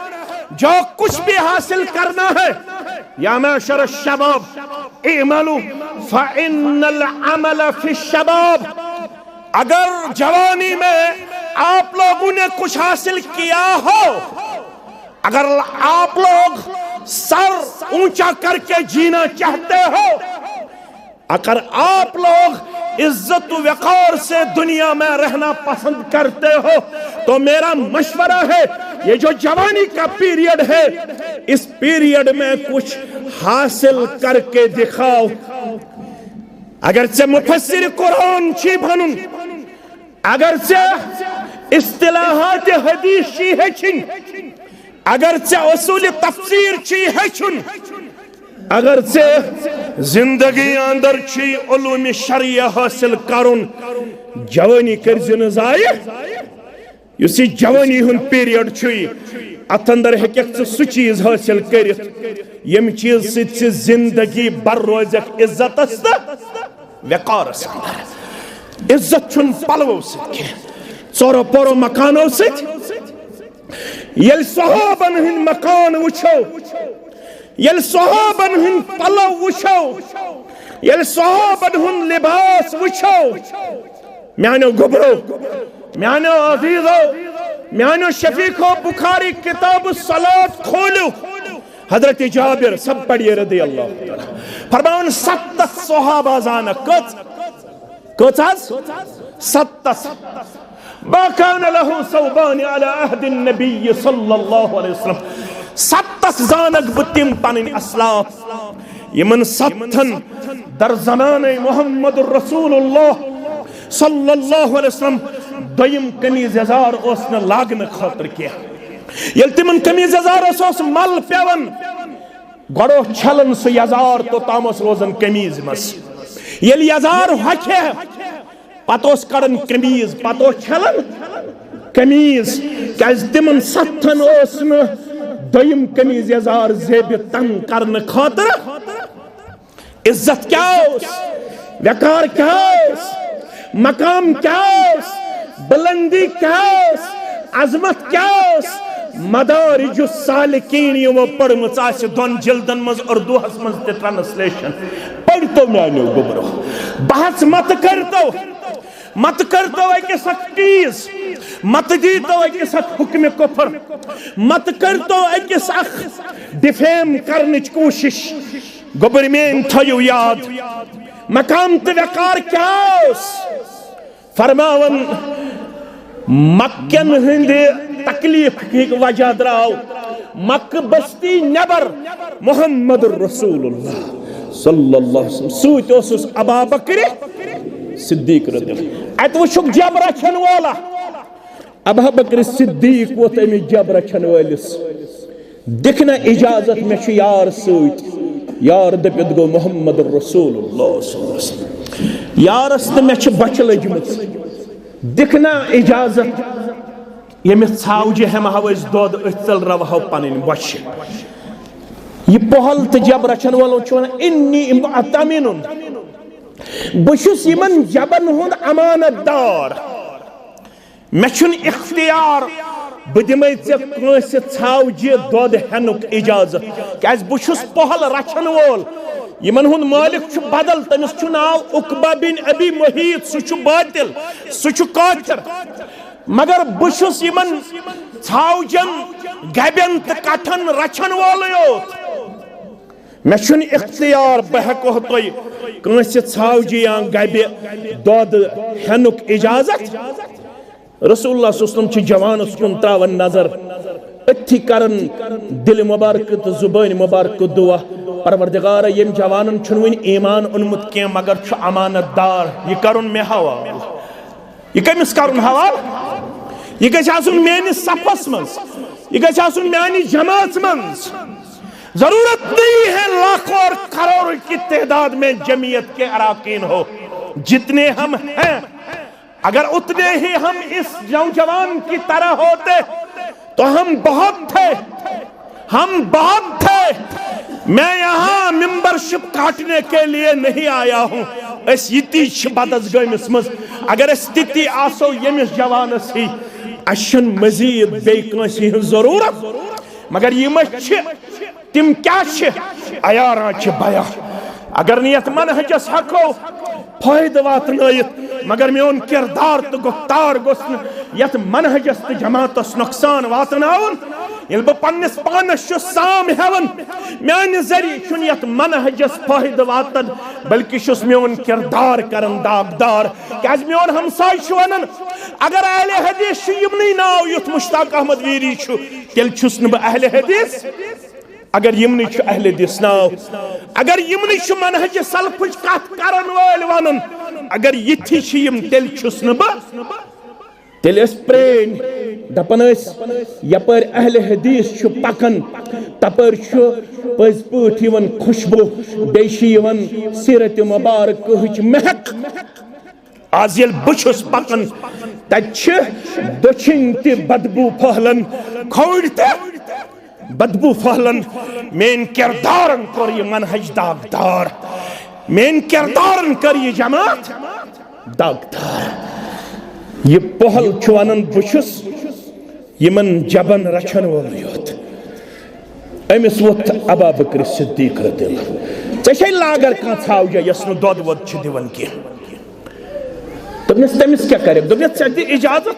जो कुछ भी हासिल करना है या माशर शबाब ईमानु फइन्नल अमल फी शबाब अगर जवानी में आप लोगों ने कुछ हासिल किया हो अगर आप लोग सर ऊंचा करके जीना चाहते हो अगर आप लोग इज्जत वक़ार से दुनिया में रहना पसंद करते हो तो मेरा मशवरा है ये जो जवानी का पीरियड है इस पीरियड में कुछ हासिल करके दिखाओ अगर से मुफस्सिर कुरान छी भनुन अगर से इस्तिलाहात हदीस छी है छिन अगर से उसूल तफसीर छी है छुन अगर से जिंदगी अंदर छी उलूम शरिया हासिल करुन जवानी कर जाय युस जवानी हुन पीरियड छी अत अंदर हेक सु चीज हासिल कर यम चीज से जिंदगी बर रोजक इज्जत वकार अंदर इज्जत छुन पलवो सि चोरो पोरो मकानो सि यल सहाबन हिंद मकान वुछो यल सहाबन हिंद पलव वुछो यल सहाबन हुन लिबास वुछो म्यानो गुबरो म्यानो अजीजो म्यानो शफीको बुखारी किताब सलात खोलो हजरत जाबिर सब पढ़िए रदी अल्लाह फरमान 7 सहाबा जान कच 7 बाकान लहु सौबान अला अहद नबी सल्लल्लाहु अलैहि वसल्लम 7 जानक बतिम पन असलाफ यमन 7 दर ज़माने मोहम्मद रसूलुल्लाह सल्लल्लाहु अलैहि वसल्लम दोयम कमीज यजार ओस न लागन खातर किया यल तिमन कमीज यजार ओस मल पेवन गड़ो छलन सु यजार तो तामस रोजन कमीज मस यल यजार हखे पतोस कड़न कमीज पतो छलन कमीज कज तिमन 7 ओस न दोयम कमीज यजार जेब तंग करन खातर इज्जत क्या ओस वकार क्या ओस मकाम क्या ओस बुलंदी क्या ओस अजमत क्या ओस मदारिज सालिकीन यो पढ़मच आसि 2 जिल्दन मज उर्दू हस मज ते ट्रांसलेशन पढ़तो म्यानो गुबरो बहस मत करतो अकिस चीज मत दीतो अकिस हुक्म कुफर मत करतो अकिस डिफेम करने कोशिश गुबर में थयो याद मकाम तो वकार क्या फरमावन मक्कन हंद तकलीफ की वजह द्राव मक्क बस्ती नबर मोहम्मद रसूलुल्लाह सल्लल्लाहु अलैहि वसल्लम सूत ओसुस अबा बकर सिद्दीक रदियल्लाहु अत वुछुक जब रखन वाला अबा बकर सिद्दीक वो तमि जब रखन वालिस दिखना इजाजत में यार सूत यार दपित गो मोहम्मद रसूलुल्लाह सल्लल्लाहु अलैहि वसल्लम यारस तो मे बच लजमत दिखना इजाजत यमिस छावजे हम हवस दोद अचल रवह पन बच ये पहल तो जब रचन वालों वन इन्नी मुअतमिनुन बहुस यमन जबन हुंद अमानतदार मे छुन इख्तियार बदिमे कंस छावजे दोद हेनुक इजाजत क्या बहुस पहल रचन वोल यमन हुंद मालिक बदल तमिस नाव उकबा बिन अबी मुहीत सह बातिल सह काफिर मगर बहुस यमन छावजन गबन तो कठन रचन वोल योत मे छुन इख्तियार बह हेको तुय कंस छावजे या गबे दोद हेनुक इजाजत रसूलुल्लाह सल्लल्लाहु अलैहि वसल्लम जवानस कुन त्रावन नजर अथि करन दिल मुबारक तो जुबान मुबारक दुआ परवरदिगार यम जवानन छुन वन ईमान उन्मुत के मगर छु अमानतदार ये करुन मे हवाल ये कमिस करुन हवाल ये गछ आसुन मेनि सफस मंस ये गछ आसुन मेनि जमात मंस जरूरत नहीं है लाखों और करोड़ों की तादाद में जमीयत के अराकीन हो जितने हम हैं अगर उतने ही हम इस नौजवान की तरह होते तो हम बहुत थे मैं यहाँ मेंबरशिप काटने के लिए नहीं आया हूँ बदस गमिस मज अगर स्थिति आसो यमिस जवानस ही अशन मजीद बे जरूरत मगर यम तिम क्या अयारा बया अगर नियत मनहजस हको फायदे वातनायत मगर मेन किरदार तो गुफ्तार गोस यत मनहजस तो जमातस नुकसान वातनाउन ये बह पन्निस पानस साम हेवन म्यान जरिए छुन यत मनहजस फायदे वातन बल्कि छुस मेन किरदार करन दागदार क्या मेन हमसाय वनान अगर अहले हदीस यमनी नाव युथ मुश्ताक अहमद वीरी तेल छुस न अहले हदीस अगर यमनी अहले हदीस नाव अगर यमनी मनहज सलफुच कथ करन वाल वनन अगर यथि यम तेल छुस न तेल प्रेन दपन यपर अहले हदीस पकन तपर पज पे खुशबू बेन सीरत मुबारक महक आज ये बुछुस पकन दक्षिण ते बदबू फहलन खोड़ ते बदबू फहलन मेन किरदारन कर ये मनहज दागदार मेन किरदारन कर ये जमात दागदार ये पहल वन बुछुस यमन जबन रचन वोल योत अमिस वोत अबा बकर सिद्दीक रदियल्लाहु चे लागर कह छाव यस न दोद वोद दिवन कह तमिस क्या करे दोपस दी इजाजत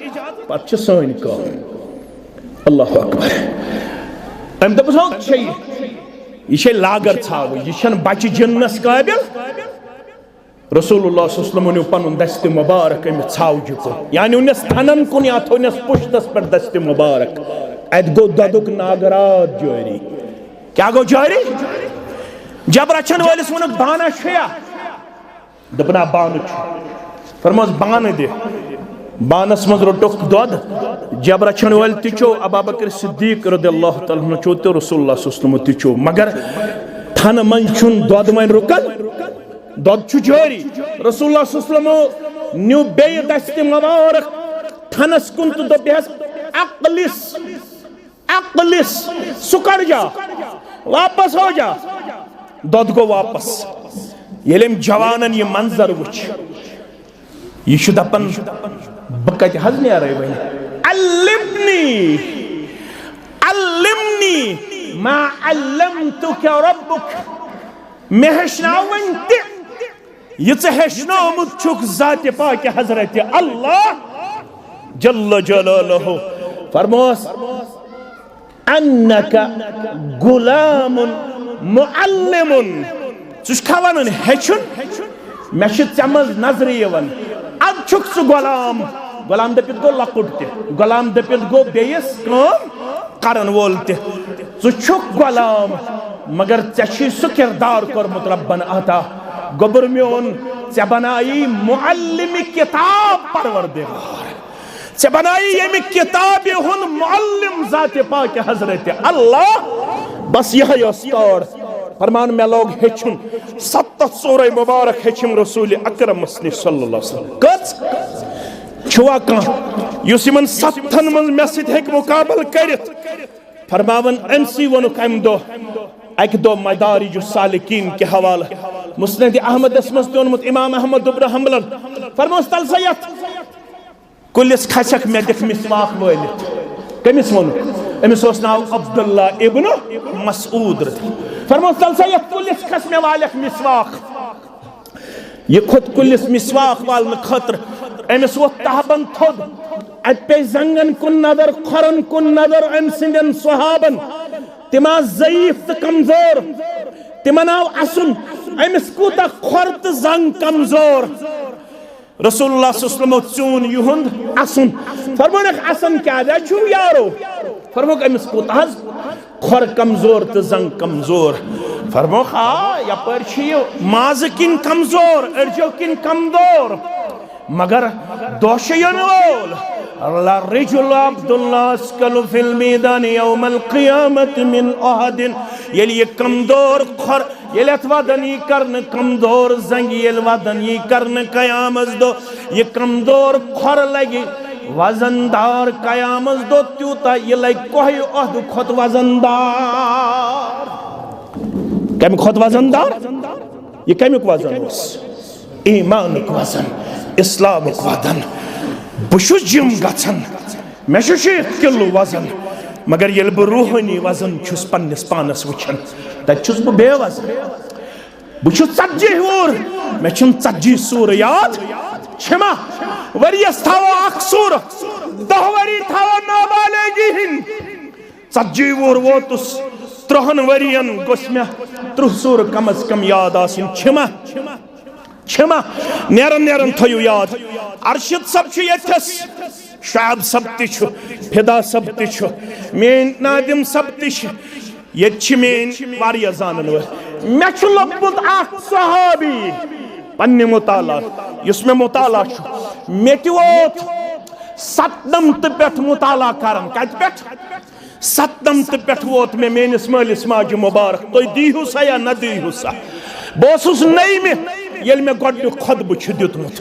पे सन कम अल्लाह अकबर अम दोपस यह लागर छाव यह बच्चे जिन्नस काबिल रसूलुल्लाह सल्लल्लाहु अलैहि वसल्लम पन दस्त मुबारक अमिस छावज कुन यानी उनस थनन कुन या थोनस पुश्तस पर दस्त मुबारक अत गो ददुक नागरात जारी क्या गो जारी जब रचन वालिस वोन बाना छया दपना बान फरमोस बान दे बानस मज रोटुक दोद जब रचन वाल तिचो अबू बकर सिद्दीक रदियल्लाहु तआला अन्हु चो तो रसूलुल्लाह सल्लल्लाहु अलैहि वसल्लम तिचो मगर थन मन छुन दोद मन रुकन दोद छु जारी रसूलुल्लाह सल्लल्लाहु अलैहि वसल्लम न्यू बे दस्त मुबारक थनस कुन तो दोपहस अकलिस सुकड़ जा वापस हो जा दोद गो वापस येलेम जवानन ये मंजर वुच यह दपन बह कत हज नेर वह अल्लिमनी मा अल्लमतुक रब्बुक मे हेचनाव वन तह हेचनोमुत छुक जात पाक हजरत अल्लाह जल्ल जलालहु फरमोस अन्नका गुलामुन मुअल्लिमुन चुस्खा वन हेचुन मे चमज नजर यवन अब छुक सु गुलाम दपित गो लकुट तह गुलाम दपित गो बेयस काम करन वोल तह छुक गुलाम मगर चे सु किरदार कोरमुत रब्बन अता गोबर मोन चे बनाई मुअल्लिम किताब परवरदिगार चे बनाई यमि किताब हुन मुअल्लिम जात पाक हजरत अल्लाह बस यह तौर फरमान मे लोग हेचुन 7 सूरह मुबारक हेचुम रसूल अकरम सल्लल्लाहु अलैहि वसल्लम कच छुआ कह युस यमन 7 मन मे सित हेक मुकाबल करित फरमावन अमसी वनुक अम दो अक दो मदारिज सालिकीन के हवाला मुस्नद अहमद मस दोनमुत इमाम अहमद इब्न हंबल फरमोस तल सयत कुलिस खसक मे दिख मिसवाक वलित कमिस वनुक अमिस ओस नाव अब्दुल्ला इब्न मसऊद फरमोस तल सयत कुलिस खसमे वालक मिसवाक ये खुद कुलिस मिसवाक वाल खतर अमिस वो तहबन थोद अत पे जंगन कुन नजर खरन कुन नजर अम सिंदन सहाबन तिमा ज़ईफ तो कमजोर तिमन आव असुन अमिस कूता खर तो जंग कमजोर रसूलुल्लाह सल्लल्लाहु अलैहि वसल्लम चून युहुंद असुन फरमानक असन क्या दे छु यारो फरमोक अमिस कूता खर कमजोर तो जंग कमजोर फरमोक हाँ यपर माज किन कमजोर अर्जो किन कमजोर मगर दोषयन वोल ला रिजुल अब्दुल्लाह अस्कलु फिल मैदान यौमल क़ियामत मिन अहदिन ये कमजोर खर ये वदनी करन कमजोर जंग ये वदनी करन कयामत दो ये कमजोर खर लगी वजनदार कयामत दो त्यूता ये लग कोई अहद खुद वजनदार कम खुद वजनदार ये कमुक वजन ईमानुक वजन इस्लामुक वजन बुशुस जिम गछन मे 6 किलो वजन मगर ये रूहानी वजन छुस पन्निस पानस वुछन तछुस बह बेवजन बुशुस 40 वोर मे छुन 40 सूर याद क्षमा वरियस थावो अख सूर 10 वरी थावो नाबालिगी हिन 40 वोर वोतुस 3 वरियन गोस मे 30 सूर कम अज कम याद आसिन क्षमा क्षमा नेरन नेरन थयु याद अरशद सब छु यथस शाब सब तिछु फिदा सब तिछु मेन नादिम सब तिछु यछ मेन वारिया जानन व मे छु लबुत अख सहाबी पन्ने मुताला युस मे मुताला छु मे तिवोत सतनमत पे मुताला करन कत पे सतनमत पे वोत मे मेनिस मालिस माज मुबारक तुम दीहू सा या न दीहू सा बस नई में ये मे गोड खुतब दुतमुत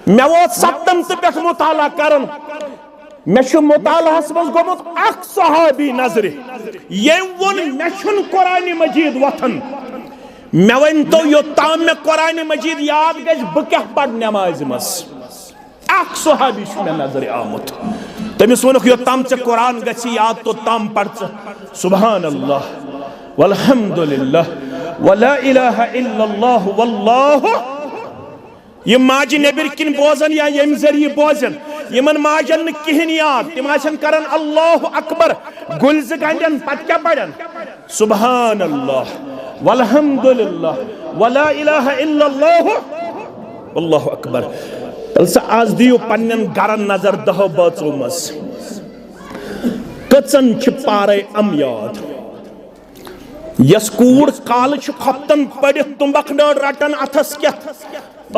मे वोत सतनमत पे मुताला करन मे मुतालहस मज गोमुत अख सहाबी नजर ये वोन मे कुरान मजीद वथन मे वन तो योताम मे कुरान मजीद याद गज बह क्या पढ़ नमाज मस अख सहाबी मे नजर आमुत तमिस वोनुक योताम चे कुरान गछि याद तो ताम पढ़ सुभान अल्लाह वल्हम्दुलिल्लाह वला इलाहा इल्लल्लाह वल्लाहु ये माज नेबर किन बोजन या यम जरिए बोजन यमन माजन कहिन याद तिम आसन करन अल्लाहु अकबर गुलज गंडन पत क्या पढ़न सुभान अल्लाह वल्हम्दुलिल्लाह वला इलाहा इल्लल्लाह वल्लाहु अकबर तलसा आज दियो पन्नन गरन नजर दहो बचो मस कचन छ पारे अम याद यस कूड़ काल छ खप्तन पड़ित तुंबक नड़ रटन अथस क्या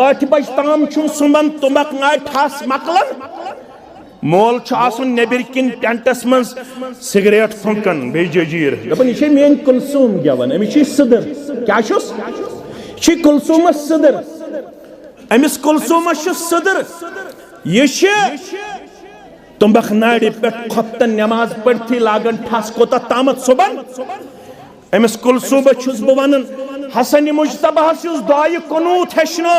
8 बज ताम छु सुमन तुंबक नाय ठास मकलन मोल छ आसन नेबर किन टेंटस मंस सिगरेट फंकन बे जजीर दपन ये मेन कुलसूम गवन अमि छ सदर क्या छुस छ कुलसूम सदर अमिस कुलसूम छ सदर ये तुंबक नाड़ी पे खप्तन नमाज पढ़ती लागन ठास कोता तामत सुबन अमिस कुलसूब छुस बह वनन हसन मुजतबा छुस दुआए कुनूत हेशनो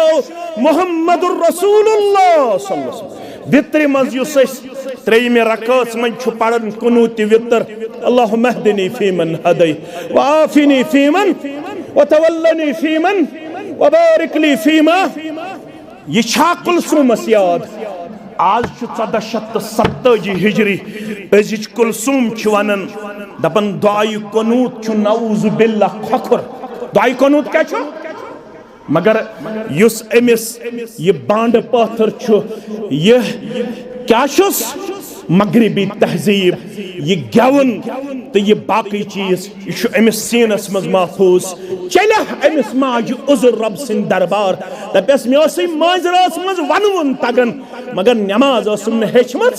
मुहम्मदुर रसूलुल्लाह सल्लल्लाहु अलैहि वसल्लम वित्र मज युस त्रेयमे रकात मन छु पढ़न कुनूत वित्र अल्लाहुम्मा हदनी फीमन हदै व आफिनी फीमन व तवल्लनी फीमन व बारिक ली फीमा ये छा कुलसूमस याद आज 1470 हिजरी अजिच कुलसूम छ वनन दपन दुआए कुनूत छु नऊज़ बिल्लाह खखुर दुआए कुनूत क्या छु मगर युस अमिस ये बांड पाथर छु ये क्या छुस मगरिबी तहजीब ये गवन तो ये बाकी चीज ये अमिस सीनस मज महफूज चले अमिस माज उजुर रब सिंह दरबार दपस मे माजरास मज वनवन तगन मगर नमाज हेचमत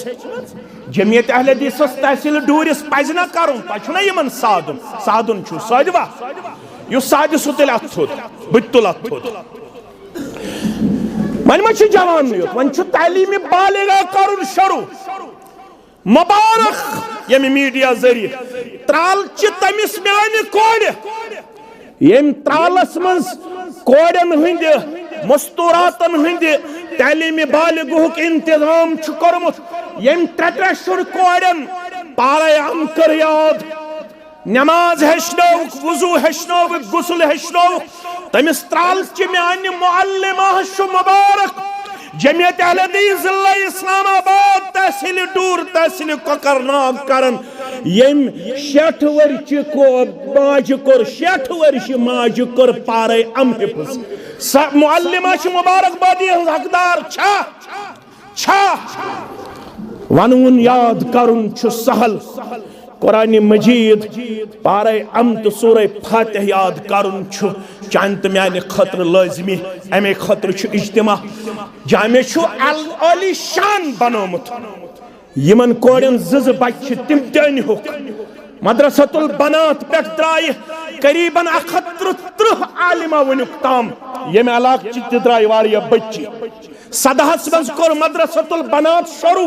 जमियत अहले हदीस तहसील डूरिस पज ना करुन तुना यमन सादुन सादुन छु सादवा यु साद सुतल अथुद बुतुल अथुद मन मछ जवान यो वन छु तालीम बालिगा करुन शुरू मुबारक यम मीडिया जरिए त्राल च तमिस म्यान कोड यम त्रालस मज कोडन हंद मस्तूरातन हंद तालीम बालिगुक इंतजाम छु करमुत यम त्रे शुर कोडन पारे हम कर याद नमाज हेशनो वुजू हेशनो गुस्ल हेशनो तमिस त्राल च म्यान मुअल्लिमा छु मुबारक जमियत अहले हदीस जिला इस्लामाबाद तहसील डूर तहसील कोकरनाग करन यम 60 वर्ष को माज कर 60 वर्ष माज कर पारे अम हिफ्ज मुअल्लिमा छ मुबारकबादी हकदार छा वनुन याद करुन छ सहल कुरान मजीद पारे अम तो सूरह फातिहा याद करुन छु चांत म्यान खतर लाजमी अमे खतर छु इज्तिमा जामे छु अली शान बनोमुत यमन कोडन जज बच्चे तिम दन हो मदरसतुल बनात पे द्राय करीबन 130 आलिमा वनुक ताम यम अलाक च द्राय वारिया बच्चे सदहस मज कोर मदरसतुल बनात शुरू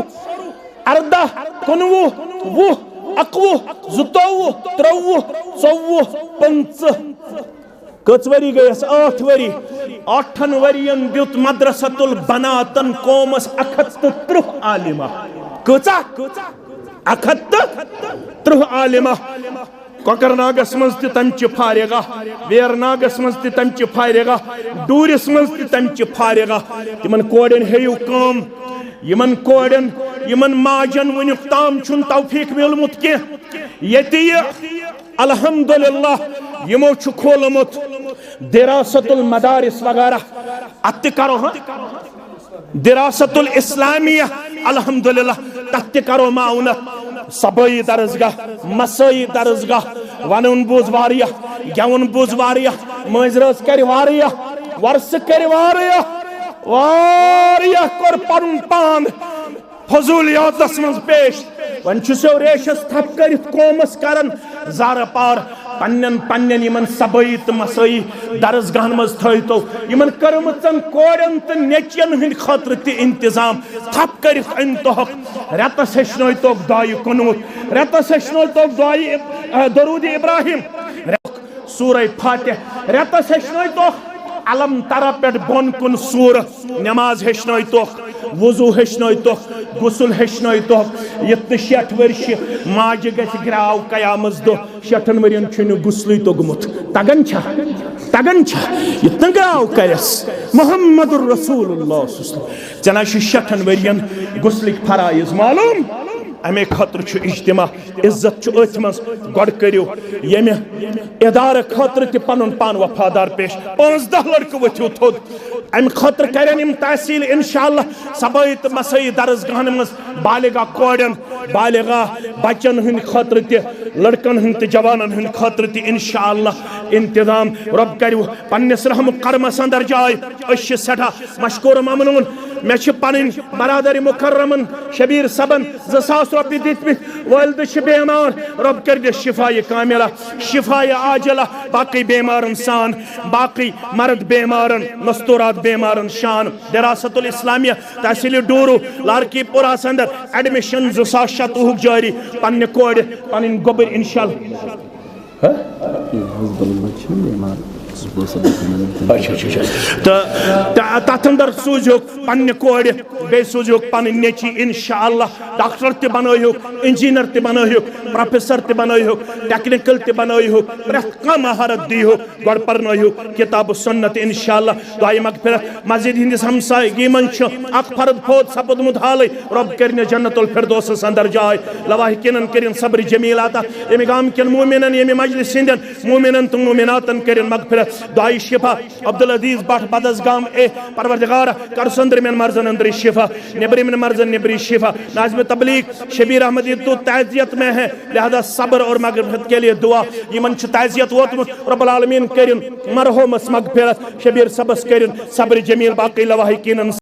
18 19 20 21 22 23 24 25 कच वरी गयस 8 वरी 8 वरियन दित मदरसतुल बनातन कौमस 130 आलिमा कचा 130 आलिमा कोकरनागस मज त तमच फारेगा वेरनागस मज त तमच फारेगा डूरिस मज त तमच फारेगा तिमन कोडन हेयु काम यमन कोडन यमन माजन वनुक ताम छुन तौफीक मिलमुत के यति अल्हम्दुलिल्लाह यमो छु खोलमुत दिरासतुल मदारिस वगैरह अत करो दिरासतुल इस्लामिया अल्हम्दुलिल्लाह तत करो माउना सबई दरसगाह मसई दरसगाह वनुन बुज वारिया गवन बुज वारिया मजरस कर वारिया वर्ष कर वारिया वारिया कर परुन पान फजूलियातस मज पेश वन रेशस थप कर कौमस करन जार पार पन्न पन्न यमन सबई तो मसई दरसगाह मज थो यमन कर्मचन कोड़न तो नेचियन हंद खतर त इंतजाम थप कर अन तोहक रेतस हेचन तो दुआई कुनूत रेतस हेचन तो दुआई दरूद इब्राहिम सूरह फातिह रेतस हेचन तो अलम तरा पे बोन कुन सूर नमाज हेचन तो वजू हेचन तो गुसल हेचन तो ये 60 वर्ष माज ग्राव कयामस दो 60 वरियन गुसल तोगमुत तगन ये ग्राव करस मोहम्मद रसूलुल्लाह चना 60 वरियन गुसल फराइज मालूम अमे खतर इज्तिमा इज्जत अथ मज गड करियो यमे इदार खतर त पनुन पान वफादार पेश 5-10 लड़क वथियो थोद अम खतर करन इम तहसील इंशाअल्लाह सबई त मसई दरसगाह मज बालिगा कोड़न बालिगा बच्चन हंद खतर त लड़कन हंद त जवानन हंद खतर त इंशाअल्लाह इंतजाम रब करियो पन्नस रहम करमस अंदर जाय अश सठा मशकूर ममनून मे पन बरादर मुकर्रमन शबीर सबन 2000 रुपये दित वालद बेमार रब कर शिफाए कामिला शिफाए आजला बाकी बेमारन सान बाकी मर्द बेमारन मस्तूरात बेमारन शान दरासतुल इस्लामिया तहसील डूरू लारकीपुरा अंदर एडमिशन 2007 जारी पन्न कोड़ पन गोबर इंशाअल्लाह तथ अंदर सूझुक पन्न कोड़ बे सूझुक पन नेची इंशाअल्लाह डॉक्टर त बनोयुक इंजीनियर त बनोयुक प्रोफेसर त बनोयुक टेक्निकल त बनोयुक प्रथ कह महारत दीहुक गड परनोयुक किताब सुन्नत इंशाअल्लाह दुआई मगफिरत मस्जिद हिंदिस हमसायगी मन अख फर्द फोत सपदमुत हाल रब करने जन्नतुल फिरदौस अंदर जाय लवाहिकिन करिन सब्र जमील आता एमे गाम के मोमिनन एमे मजलिस सिंदन मोमिनन तो मोमिनातन करिन मगफिरत दुआई शिफा अब्दुल अजीज बट बदस गाम ए परवरदिगार कर संदर में मर्जन अंदर शिफा नेबरी में मर्जन नेबरी शिफा नाज़िम तबलीग शबीर अहमद तो ताज़ियत में है लिहाजा सब्र और मगफिरत के लिए दुआ यमन ताज़ियत वोतमुत रब्बुल आलमीन करिन मरहुमस मगफिरत शबीर सबस करिन सब्र जमील बाकी लवाहिकिन